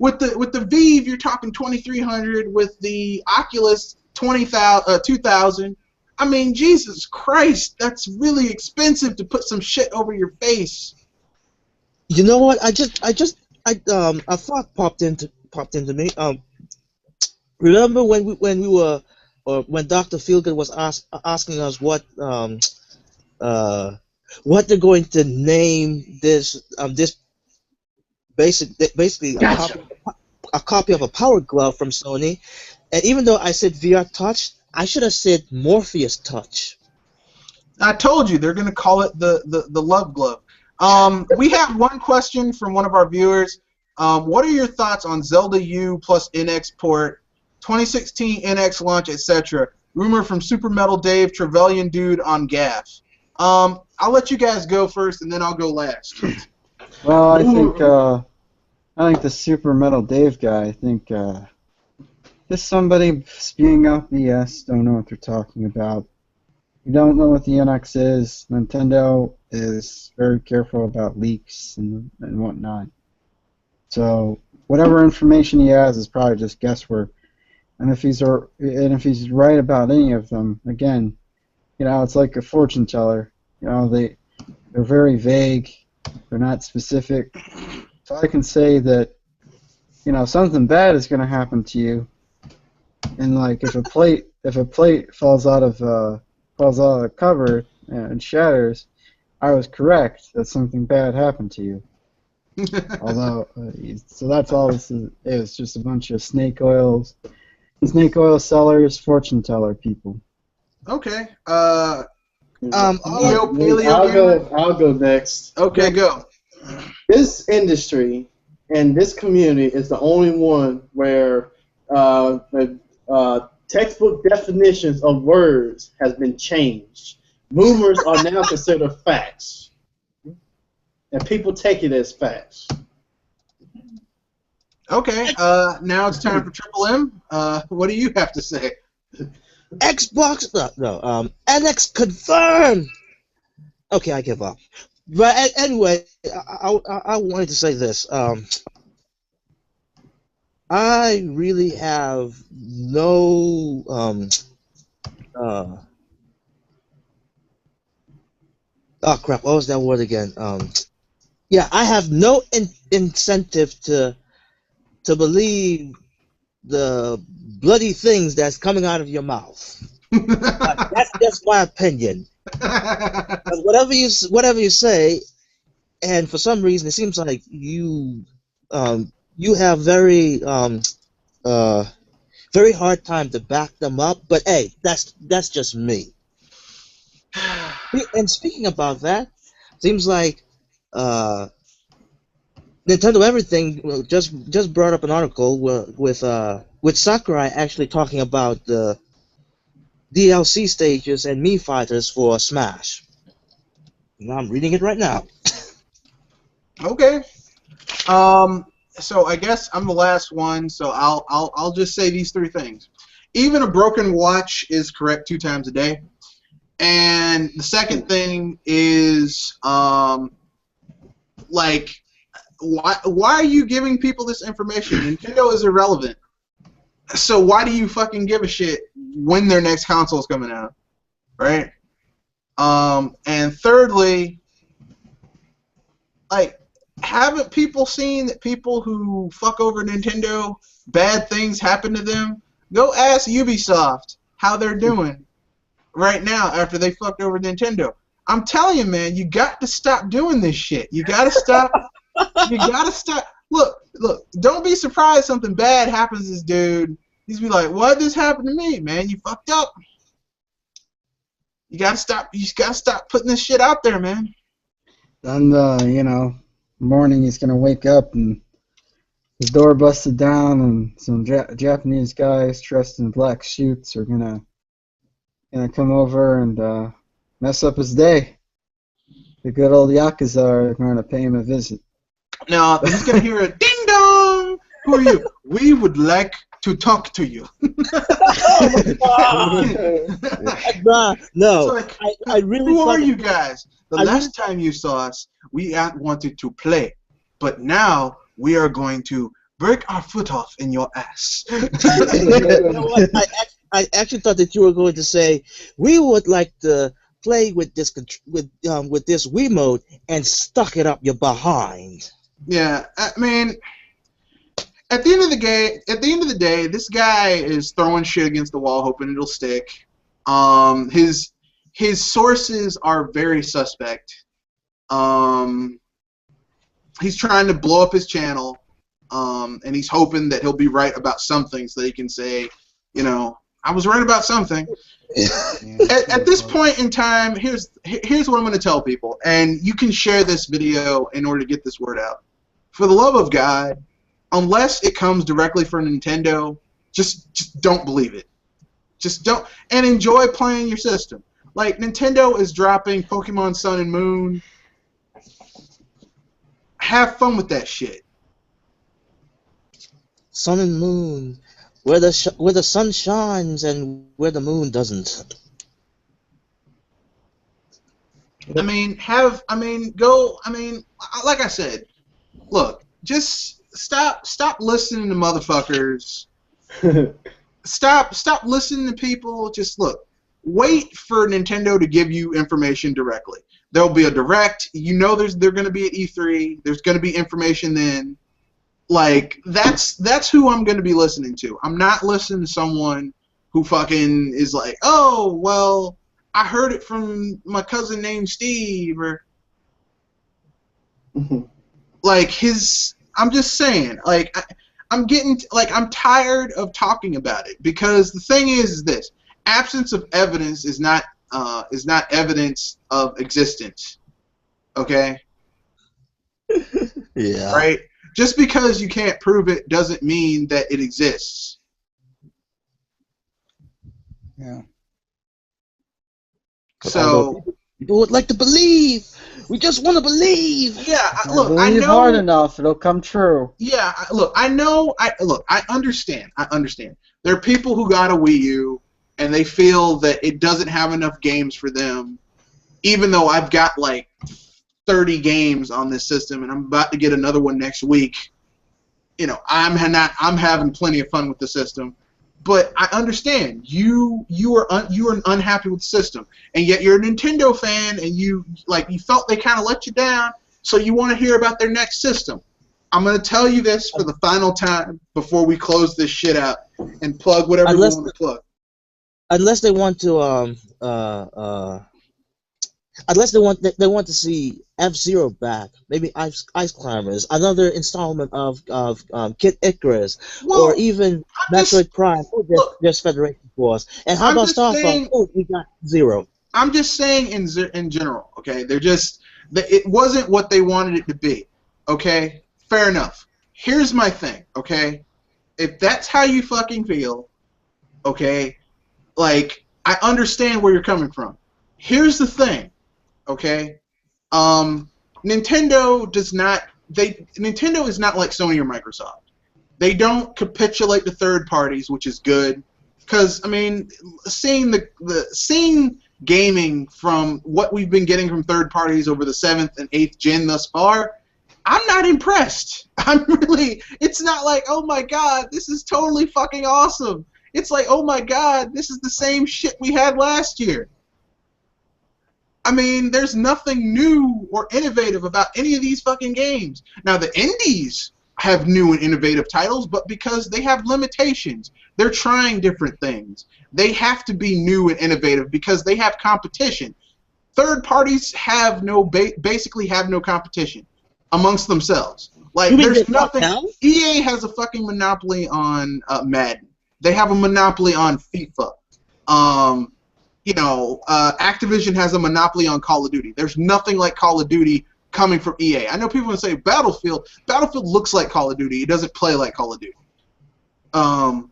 with the Vive, you're talking $2,300. With the Oculus, $2,000. I mean, Jesus Christ, that's really expensive to put some shit over your face. You know what? A thought popped into me. Remember when we were, or when Dr. Feelgood was asking us what they're going to name this basically Gotcha. a copy of a Power Glove from Sony, and even though I said VR Touch, I should have said Morpheus Touch. I told you they're going to call it the Love Glove. We have one question from one of our viewers. What are your thoughts on Zelda U plus NX port, 2016 NX launch, etc.? Rumor from Super Metal Dave, Trevelyan Dude on Gaff. I'll let you guys go first, and then I'll go last. well, I think the Super Metal Dave guy. I think just somebody spewing out BS. Don't know what they're talking about. You don't know what the NX is. Nintendo is very careful about leaks and whatnot. So whatever information he has is probably just guesswork. And if he's right about any of them, again, it's like a fortune teller. They're very vague. They're not specific. So I can say that, something bad is going to happen to you. And like if a plate falls out of the cupboard and shatters, I was correct that something bad happened to you. Although, so that's all this is. It's just a bunch of snake oil sellers, fortune teller people. Okay. I'll Gamer? I'll go next. Okay, go. This industry and this community is the only one where the textbook definitions of words has been changed. Rumors are now considered facts, and people take it as facts. Okay. Now it's time for Triple M. What do you have to say? Xbox, NX confirmed. Okay, I give up. But anyway, I wanted to say this. I really have no oh crap, what was that word again? Yeah, I have no incentive to believe the bloody things that's coming out of your mouth. That's just my opinion. 'Cause whatever you say, and for some reason it seems like you have very hard time to back them up. But hey, that's just me. And speaking about that, seems like Nintendo Everything just brought up an article with Sakurai actually talking about the DLC stages and Mii fighters for Smash. Now I'm reading it right now. Okay. So I guess I'm the last one, so I'll just say these three things. Even a broken watch is correct 2 times a day. And the second thing is like why are you giving people this information? Nintendo is irrelevant. So why do you fucking give a shit when their next console is coming out? Right? And thirdly, like, haven't people seen that people who fuck over Nintendo, bad things happen to them? Go ask Ubisoft how they're doing right now after they fucked over Nintendo. I'm telling you, man, you got to stop doing this shit. You got to stop. You got to stop. Look, don't be surprised something bad happens to this dude. He's be like, what this happened to me, man? You fucked up. You got to stop. You just got to stop putting this shit out there, man. Then, morning he's gonna wake up and his door busted down and some Japanese guys dressed in black suits are gonna come over and mess up his day. The good old Yakuza are gonna pay him a visit. Now he's gonna hear a ding dong. Who are you? We would like to talk to you. No, like, I really. Who are you guys? The last time you saw us, we wanted to play, but now we are going to break our foot off in your ass. You know what? I actually thought that you were going to say we would like to play with this Wiimote and stuck it up your behind. Yeah, I mean, at the end of the day, this guy is throwing shit against the wall, hoping it'll stick. His sources are very suspect. He's trying to blow up his channel, and he's hoping that he'll be right about something so that he can say, I was right about something. At this point in time, here's what I'm going to tell people, and you can share this video in order to get this word out. For the love of God, unless it comes directly from Nintendo, just don't believe it. Just don't, and enjoy playing your system. Like, Nintendo is dropping Pokemon Sun and Moon. Have fun with that shit. Sun and Moon, where the sun shines and where the moon doesn't. Like I said, look, just stop listening to motherfuckers. Stop listening to people. Just look. Wait for Nintendo to give you information directly. There'll be a direct. You know, they're going to be at E3. There's going to be information then. Like that's who I'm going to be listening to. I'm not listening to someone who fucking is like, oh well, I heard it from my cousin named Steve or like his. I'm just saying, like I'm getting like I'm tired of talking about it because the thing is this: absence of evidence is not evidence of existence. Okay. Yeah. Right. Just because you can't prove it doesn't mean that it exists. Yeah. So people would like to believe. We just want to believe. yeah, look, Believe I know. hard enough, it'll come true. Yeah, look, I know. I understand. I understand. There are people who got a Wii U and they feel that it doesn't have enough games for them, even though I've got like 30 games on this system, and I'm about to get another one next week. You know, I'm having plenty of fun with the system, but I understand you are unhappy with the system, and yet you're a Nintendo fan, and you felt they kind of let you down, so you want to hear about their next system. I'm gonna tell you this for the final time before we close this shit out and plug whatever you want to plug. Unless they want to unless they want to see F-Zero back, maybe Ice Climbers, another installment of Kid Icarus, or even Metroid Prime, or just Federation Force. And how about Star Fox? Oh, we got Zero. I'm just saying in general, okay? It wasn't what they wanted it to be, okay? Fair enough. Here's my thing, okay? If that's how you fucking feel, okay, like, I understand where you're coming from. Here's the thing. Okay, Nintendo is not like Sony or Microsoft. They don't capitulate to third parties, which is good, because I mean, seeing gaming from what we've been getting from third parties over the 7th and 8th gen thus far, I'm not impressed. It's not like, oh my god, this is totally fucking awesome. It's like, oh my god, this is the same shit we had last year. I mean, there's nothing new or innovative about any of these fucking games. Now, the indies have new and innovative titles, but because they have limitations, they're trying different things. They have to be new and innovative because they have competition. Third parties have basically have no competition amongst themselves. Like, there's nothing. EA has a fucking monopoly on Madden. They have a monopoly on FIFA. Activision has a monopoly on Call of Duty. There's nothing like Call of Duty coming from EA. I know people will say Battlefield. Battlefield looks like Call of Duty. It doesn't play like Call of Duty. And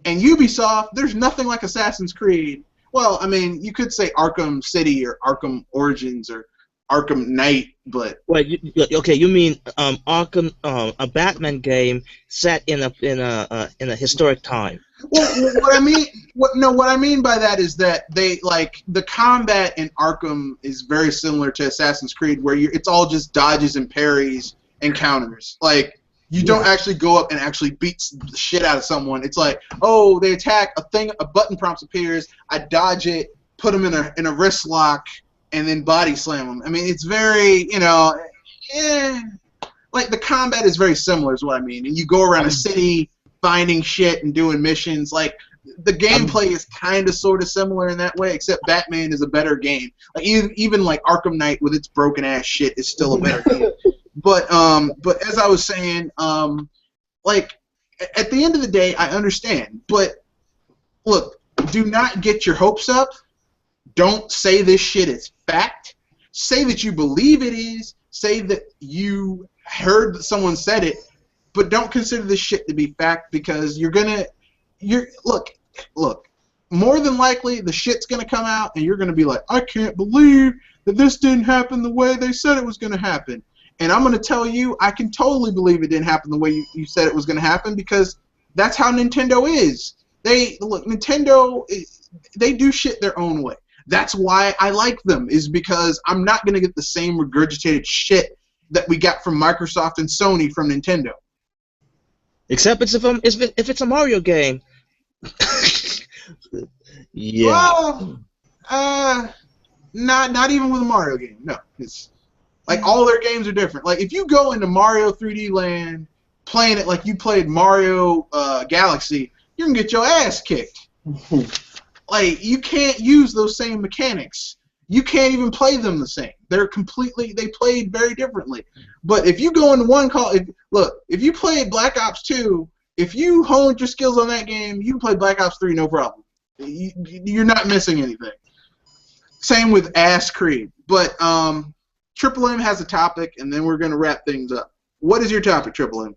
Ubisoft, there's nothing like Assassin's Creed. Well, I mean, you could say Arkham City or Arkham Origins or Arkham Knight, but wait, you mean Arkham, a Batman game set in a historic time? Well, what I mean by that is that they like the combat in Arkham is very similar to Assassin's Creed, where it's all just dodges and parries and counters. Like you don't actually go up and actually beat the shit out of someone. It's like, oh, they attack, a button prompt appears, I dodge it, put them in a wrist lock, and then body slam them. I mean, it's very, like the combat is very similar is what I mean. And you go around a city finding shit and doing missions. Like the gameplay is kind of sort of similar in that way, except Batman is a better game. Like even like Arkham Knight with its broken ass shit is still a better game. But as I was saying, like at the end of the day, I understand. But look, do not get your hopes up. Don't say this shit is fact. Say that you believe it is. Say that you heard that someone said it. But don't consider this shit to be fact because look, more than likely the shit's gonna come out and you're gonna be like, I can't believe that this didn't happen the way they said it was gonna happen. And I'm gonna tell you, I can totally believe it didn't happen the way you said it was gonna happen because that's how Nintendo is. Nintendo, they do shit their own way. That's why I like them, is because I'm not gonna get the same regurgitated shit that we got from Microsoft and Sony from Nintendo. Except if it's a Mario game. Yeah. Well, not even with a Mario game. No, it's like all their games are different. Like if you go into Mario 3D Land, playing it like you played Mario Galaxy, you're gonna get your ass kicked. Like you can't use those same mechanics. You can't even play them the same. They played very differently. But if you go into one call, if you played Black Ops 2, if you honed your skills on that game, you can play Black Ops 3 no problem. You're not missing anything. Same with Ass Creed. But Triple M has a topic, and then we're going to wrap things up. What is your topic, Triple M?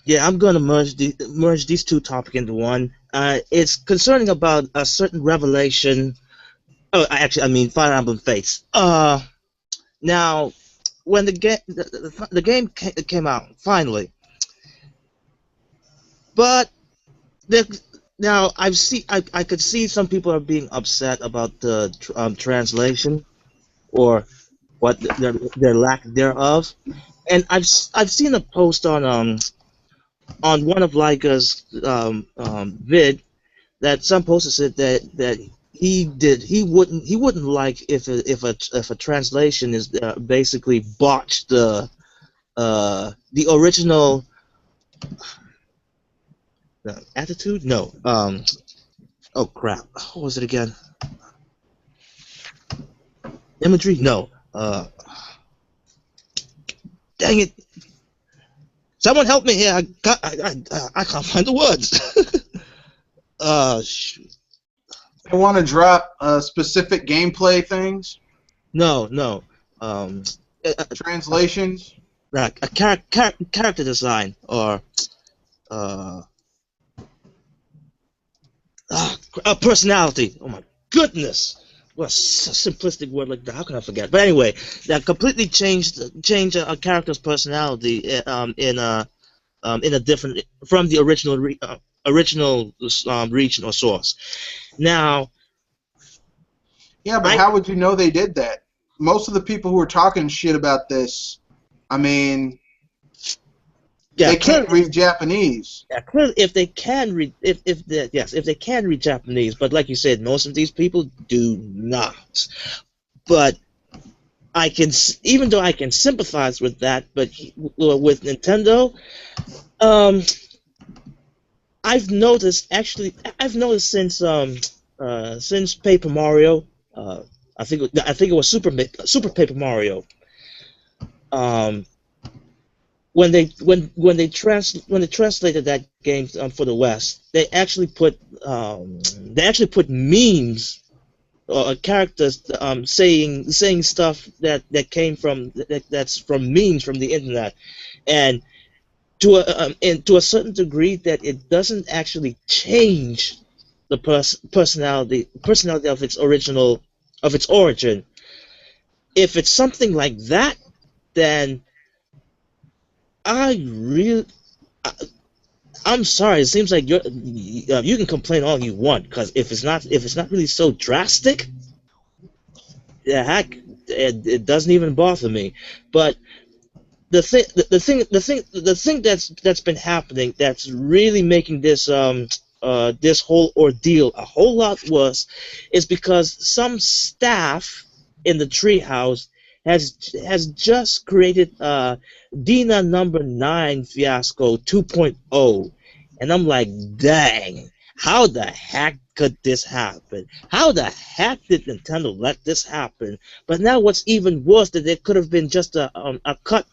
Yeah, I'm gonna merge these two topics into one. It's concerning about a certain revelation. Oh, actually, I mean Fire Emblem Fates. Now, when the game came out finally, but now I could see some people are being upset about the translation or what their lack thereof, and I've seen a post on one of Leica's vid that some poster said that he wouldn't like if a translation is basically botched the original attitude. No, oh crap, what was it again? Imagery? No, dang it! Someone help me here! I can't find the words. Shoot. I want to drop specific gameplay things. No. Translations. A character design or a personality. Oh my goodness! What a simplistic word like that. How can I forget? But anyway, that completely changed a character's personality in a different from the original region or source. Now, Yeah, but how would you know they did that? Most of the people who are talking shit about this, I mean, yeah, they can't read Japanese. Yeah, clearly, if they can read, if they can read Japanese, but like you said, most of these people do not. But even though I can sympathize with that, but with Nintendo, I've noticed since Paper Mario, I think it was Super Paper Mario. When they translated that game for the West, they actually put memes or characters saying stuff that came from that's from memes from the internet, and to a certain degree that it doesn't actually change the personality of its origin. If it's something like that, then I'm sorry. It seems like you can complain all you want, because if it's not really so drastic, yeah, heck, it doesn't even bother me. But the thing that's been happening that's really making this this whole ordeal a whole lot worse is because some staff in the treehouse has just created Dina number 9 fiasco 2.0, and I'm like, dang, how the heck could this happen? How the heck did Nintendo let this happen? But now what's even worse, that it could have been just a cut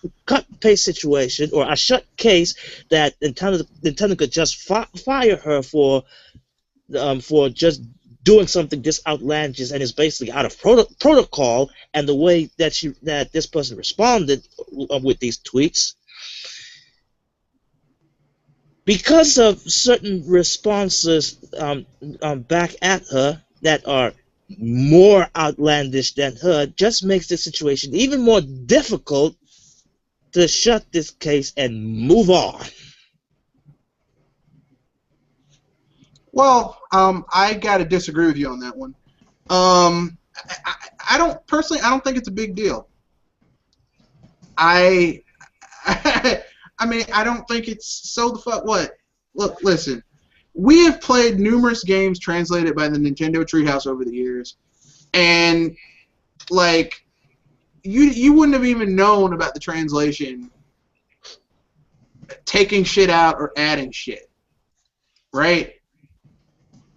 paste situation or a shut case that Nintendo could just fire her for just doing something this outlandish and is basically out of protocol, and the way that this person responded with these tweets, because of certain responses back at her that are more outlandish than her, just makes the situation even more difficult to shut this case and move on. Well, I gotta disagree with you on that one. I don't personally. I don't think it's a big deal. I I mean, I don't think it's so the fuck what. Look, listen. We have played numerous games translated by the Nintendo Treehouse over the years, and like you wouldn't have even known about the translation taking shit out or adding shit, right?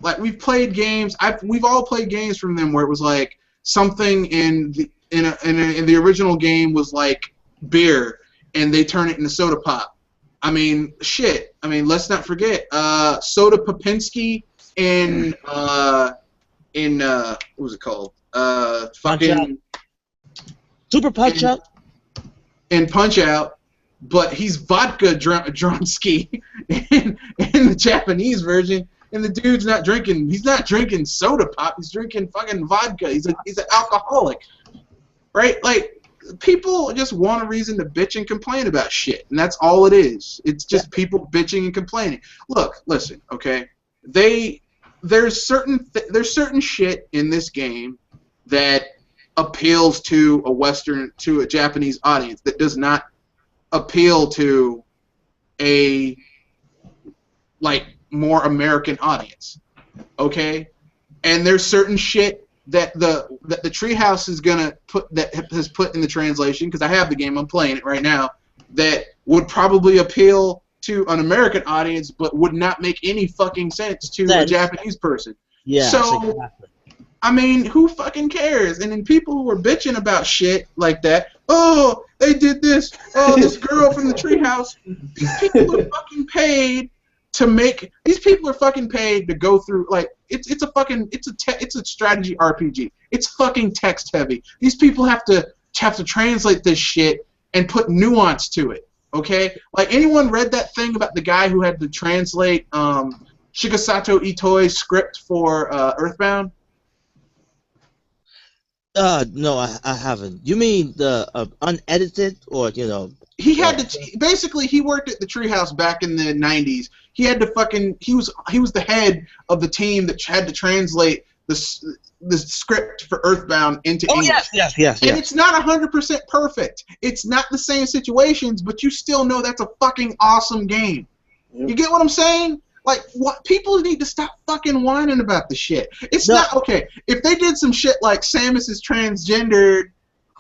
Like we've played games. We've all played games from them where it was like something in the original game was like beer, and they turn it into soda pop. I mean, shit. I mean, let's not forget Soda Popinski in what was it called? Fucking Super Punch Out. In Punch Out, but he's vodka Dronsky in the Japanese version, and the dude's not drinking. He's not drinking soda pop. He's drinking fucking vodka. He's an alcoholic, right? Like. People just want a reason to bitch and complain about shit, and that's all it is. It's just people bitching and complaining. Look, listen, okay? There's certain shit in this game that appeals to a Japanese audience that does not appeal to a like more American audience, okay? And there's certain shit that the Treehouse is gonna has put in the translation, because I have the game, I'm playing it right now, that would probably appeal to an American audience, but would not make any fucking sense to a Japanese person. Yeah. So, Exactly. I mean, who fucking cares? And then people who are bitching about shit like that, oh, they did this, oh, this girl from the Treehouse. These people are fucking paid to make. These people are fucking paid to go through like. It's a strategy RPG. It's fucking text heavy. These people have to translate this shit and put nuance to it. Okay? Like anyone read that thing about the guy who had to translate Shigesato Itoi's script for Earthbound? No, I haven't. You mean the unedited, or He had to basically. He worked at the Treehouse back in the '90s. He had to fucking. He was the head of the team that had to translate the script for Earthbound into English. Yes. And it's not 100% perfect. It's not the same situations, but you still know that's a fucking awesome game. Yep. You get what I'm saying? Like, what people need to stop fucking whining about the shit. It's not okay if they did some shit like Samus is transgendered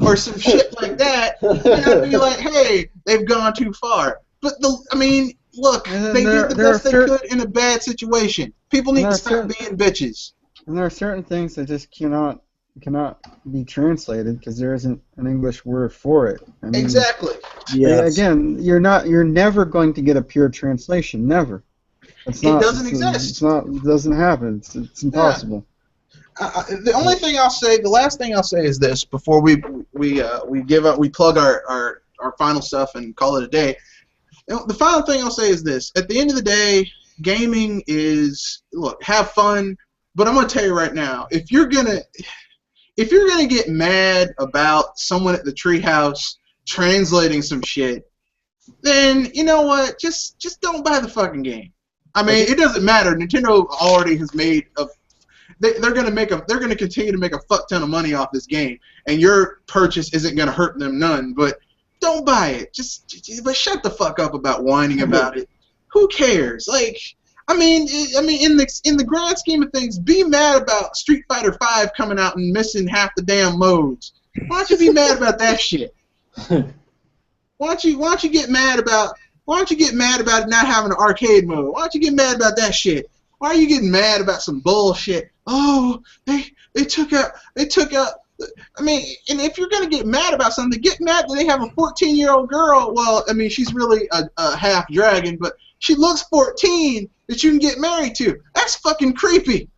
or some shit like that. Then I'd be like, hey, they've gone too far. But look, they did the best they could in a bad situation. People need to stop being bitches. And there are certain things that just cannot be translated because there isn't an English word for it. I mean, exactly. Yes. Again, you're never going to get a pure translation. Never. It doesn't exist. It doesn't happen. It's impossible. The only thing I'll say, the last thing I'll say is this before we plug our final stuff and call it a day. The final thing I'll say is this: at the end of the day, gaming is have fun, but I'm gonna tell you right now, if you're gonna get mad about someone at the Treehouse translating some shit, then you know what? Just don't buy the fucking game. I mean, it doesn't matter. Nintendo already has made they're gonna continue to make a fuck ton of money off this game, and your purchase isn't gonna hurt them none. But don't buy it. But shut the fuck up about whining about it. Who cares? Like, I mean, in the grand scheme of things, be mad about Street Fighter V coming out and missing half the damn modes. Why don't you be mad about that shit? Why don't you get mad about it not having an arcade mode? Why don't you get mad about that shit? Why are you getting mad about some bullshit? Oh, they took out. I mean, and if you're gonna get mad about something, get mad that they have a 14-year-old girl. Well, I mean, she's really a half dragon, but she looks 14 that you can get married to. That's fucking creepy.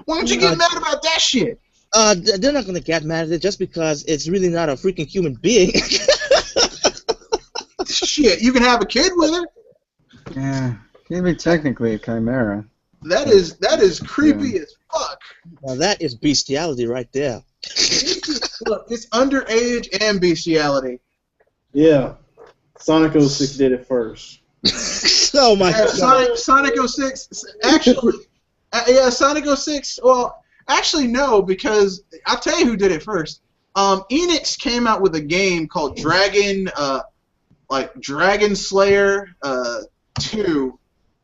Why don't you get mad about that shit? They're not gonna get mad at it just because it's really not a freaking human being. Shit, you can have a kid with her. Yeah, maybe technically a chimera. That is creepy as fuck. Now that is bestiality right there. Look, it's underage and bestiality. Yeah, Sonic 06 did it first. Oh my god. Sonic 06, actually, Sonic 06, well, actually no, because I'll tell you who did it first. Enix came out with a game called Dragon, like Dragon Slayer 2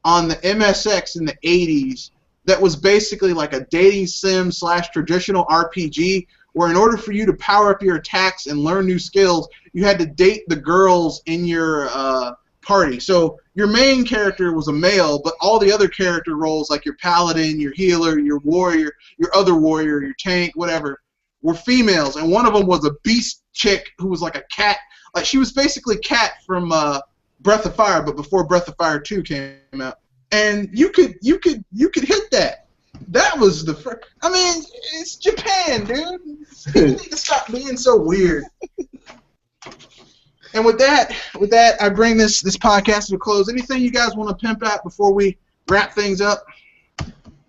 on the MSX in the 80s that was basically like a dating sim / traditional RPG where in order for you to power up your attacks and learn new skills, you had to date the girls in your party. So your main character was a male, but all the other character roles like your paladin, your healer, your warrior, your other warrior, your tank, whatever, were females. And one of them was a beast chick who was like a cat. Like she was basically Cat from Breath of Fire, but before Breath of Fire 2 came out. And you could hit that. That was the first. I mean, it's Japan, dude. People need to stop being so weird. And with that, I bring this podcast to a close. Anything you guys want to pimp out before we wrap things up?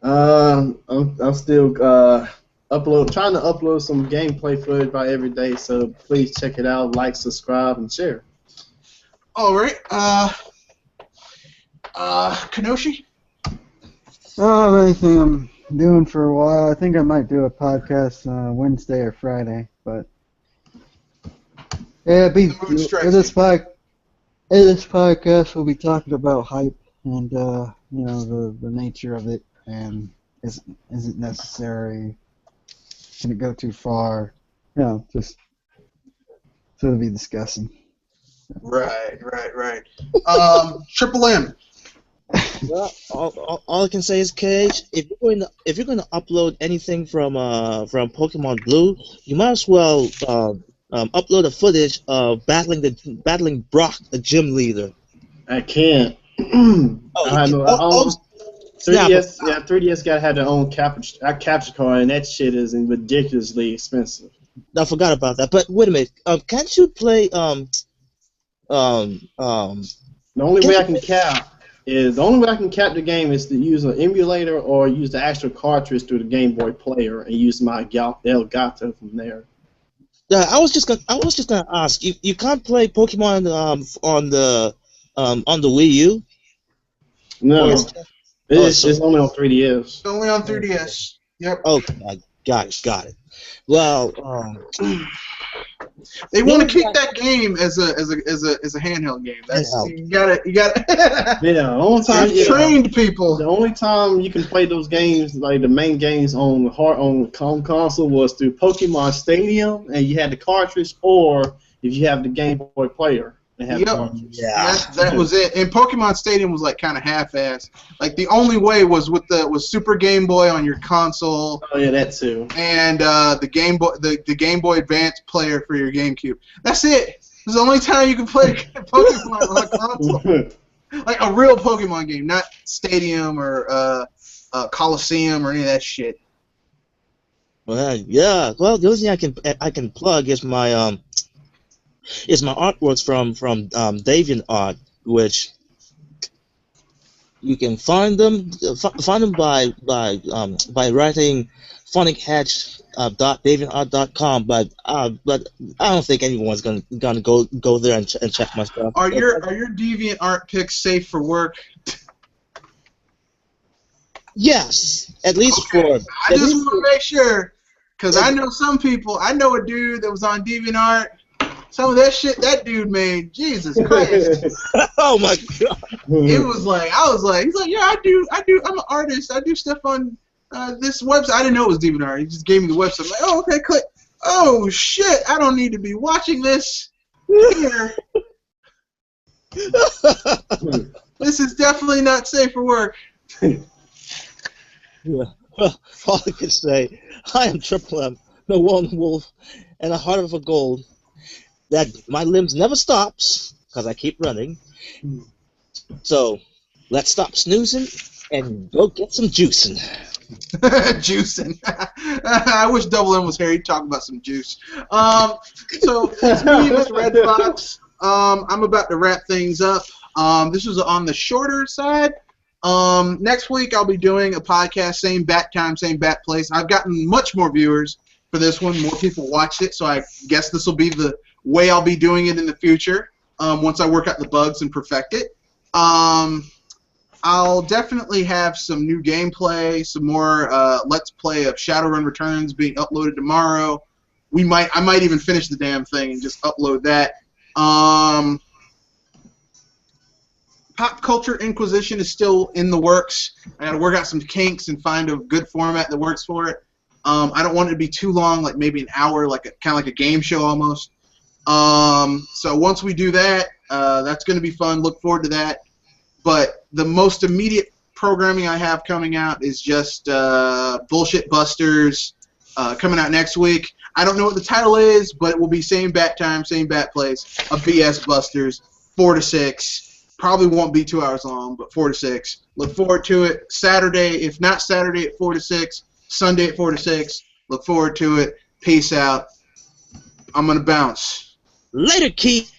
I'm still trying to upload some gameplay footage by every day. So please check it out, like, subscribe, and share. All right. Kenoshi? Oh, anything I'm doing for a while. I think I might do a podcast Wednesday or Friday, but yeah, this podcast we'll be talking about hype and the nature of it and is it necessary? Can it go too far? Just sort of be discussing. Right. Triple M. Well, all I can say is, KH, if you're going to upload anything from Pokemon Blue, you might as well upload a footage of battling Brock, the gym leader. I can't. I know. 3DS gotta have their own capture card, and that shit is ridiculously expensive. I forgot about that. But wait a minute. Can't you play The only way I can cap the game is to use an emulator or use the actual cartridge through the Game Boy Player and use my Elgato from there. I was just gonna ask. You can't play Pokemon on the Wii U? No, it's only on 3DS. It's only on 3DS. Yep. Okay, I got it. Well, they want to keep that game as a handheld game. That's you got it. Yeah, the only time trained people. The only time you can play those games, like the main games on home console, was through Pokemon Stadium, and you had the cartridge, or if you have the Game Boy Player. That was it. And Pokemon Stadium was like kind of half-assed. Like the only way was with Super Game Boy on your console. Oh yeah, that too. And the Game Boy Advance player for your GameCube. That's it. It's the only time you can play Pokemon on a console. Like a real Pokemon game, not Stadium or Coliseum or any of that shit. Well, yeah. Well, the only thing I can plug is my artworks from DeviantArt, which you can find them by writing phonichead.deviantart.com, but I don't think anyone's gonna go there and check my stuff. Are your DeviantArt pics safe for work? Yes, at least okay. for. I just want to make sure, because I know some people. I know a dude that was on DeviantArt. Some of that shit that dude made, Jesus Christ. Oh my God. It was like, he's like, yeah, I do, I'm an artist. I do stuff on this website. I didn't know it was DeviantArt. He just gave me the website. I'm like, oh, okay, click. Oh, shit, I don't need to be watching this here. This is definitely not safe for work. Yeah. Well, all I can say, I am Triple M, the lone wolf, and a heart of a gold. That my limbs never stops because I keep running. So let's stop snoozing and go get some juicing. Juicing. I wish Double M was here. He'd talk about some juice. So it's me, Mr. Red Fox. I'm about to wrap things up. This was on the shorter side. Next week I'll be doing a podcast, same bat time, same bat place. I've gotten much more viewers for this one. More people watched it, so I guess this will be the way I'll be doing it in the future once I work out the bugs and perfect it. I'll definitely have some new gameplay, some more Let's Play of Shadowrun Returns being uploaded tomorrow. I might even finish the damn thing and just upload that. Culture Inquisition is still in the works. I got to work out some kinks and find a good format that works for it. I don't want it to be too long, like maybe an hour, like kind of like a game show almost. So once we do that, that's going to be fun. Look forward to that. But the most immediate programming I have coming out is just Bullshit Busters coming out next week. I don't know what the title is, but it will be same bat time, same bat place, a BS Busters, 4 to 6. Probably won't be 2 hours long, but 4 to 6. Look forward to it. Saturday, if not Saturday at 4 to 6, Sunday at 4 to 6. Look forward to it. Peace out. I'm going to bounce. Later, kids.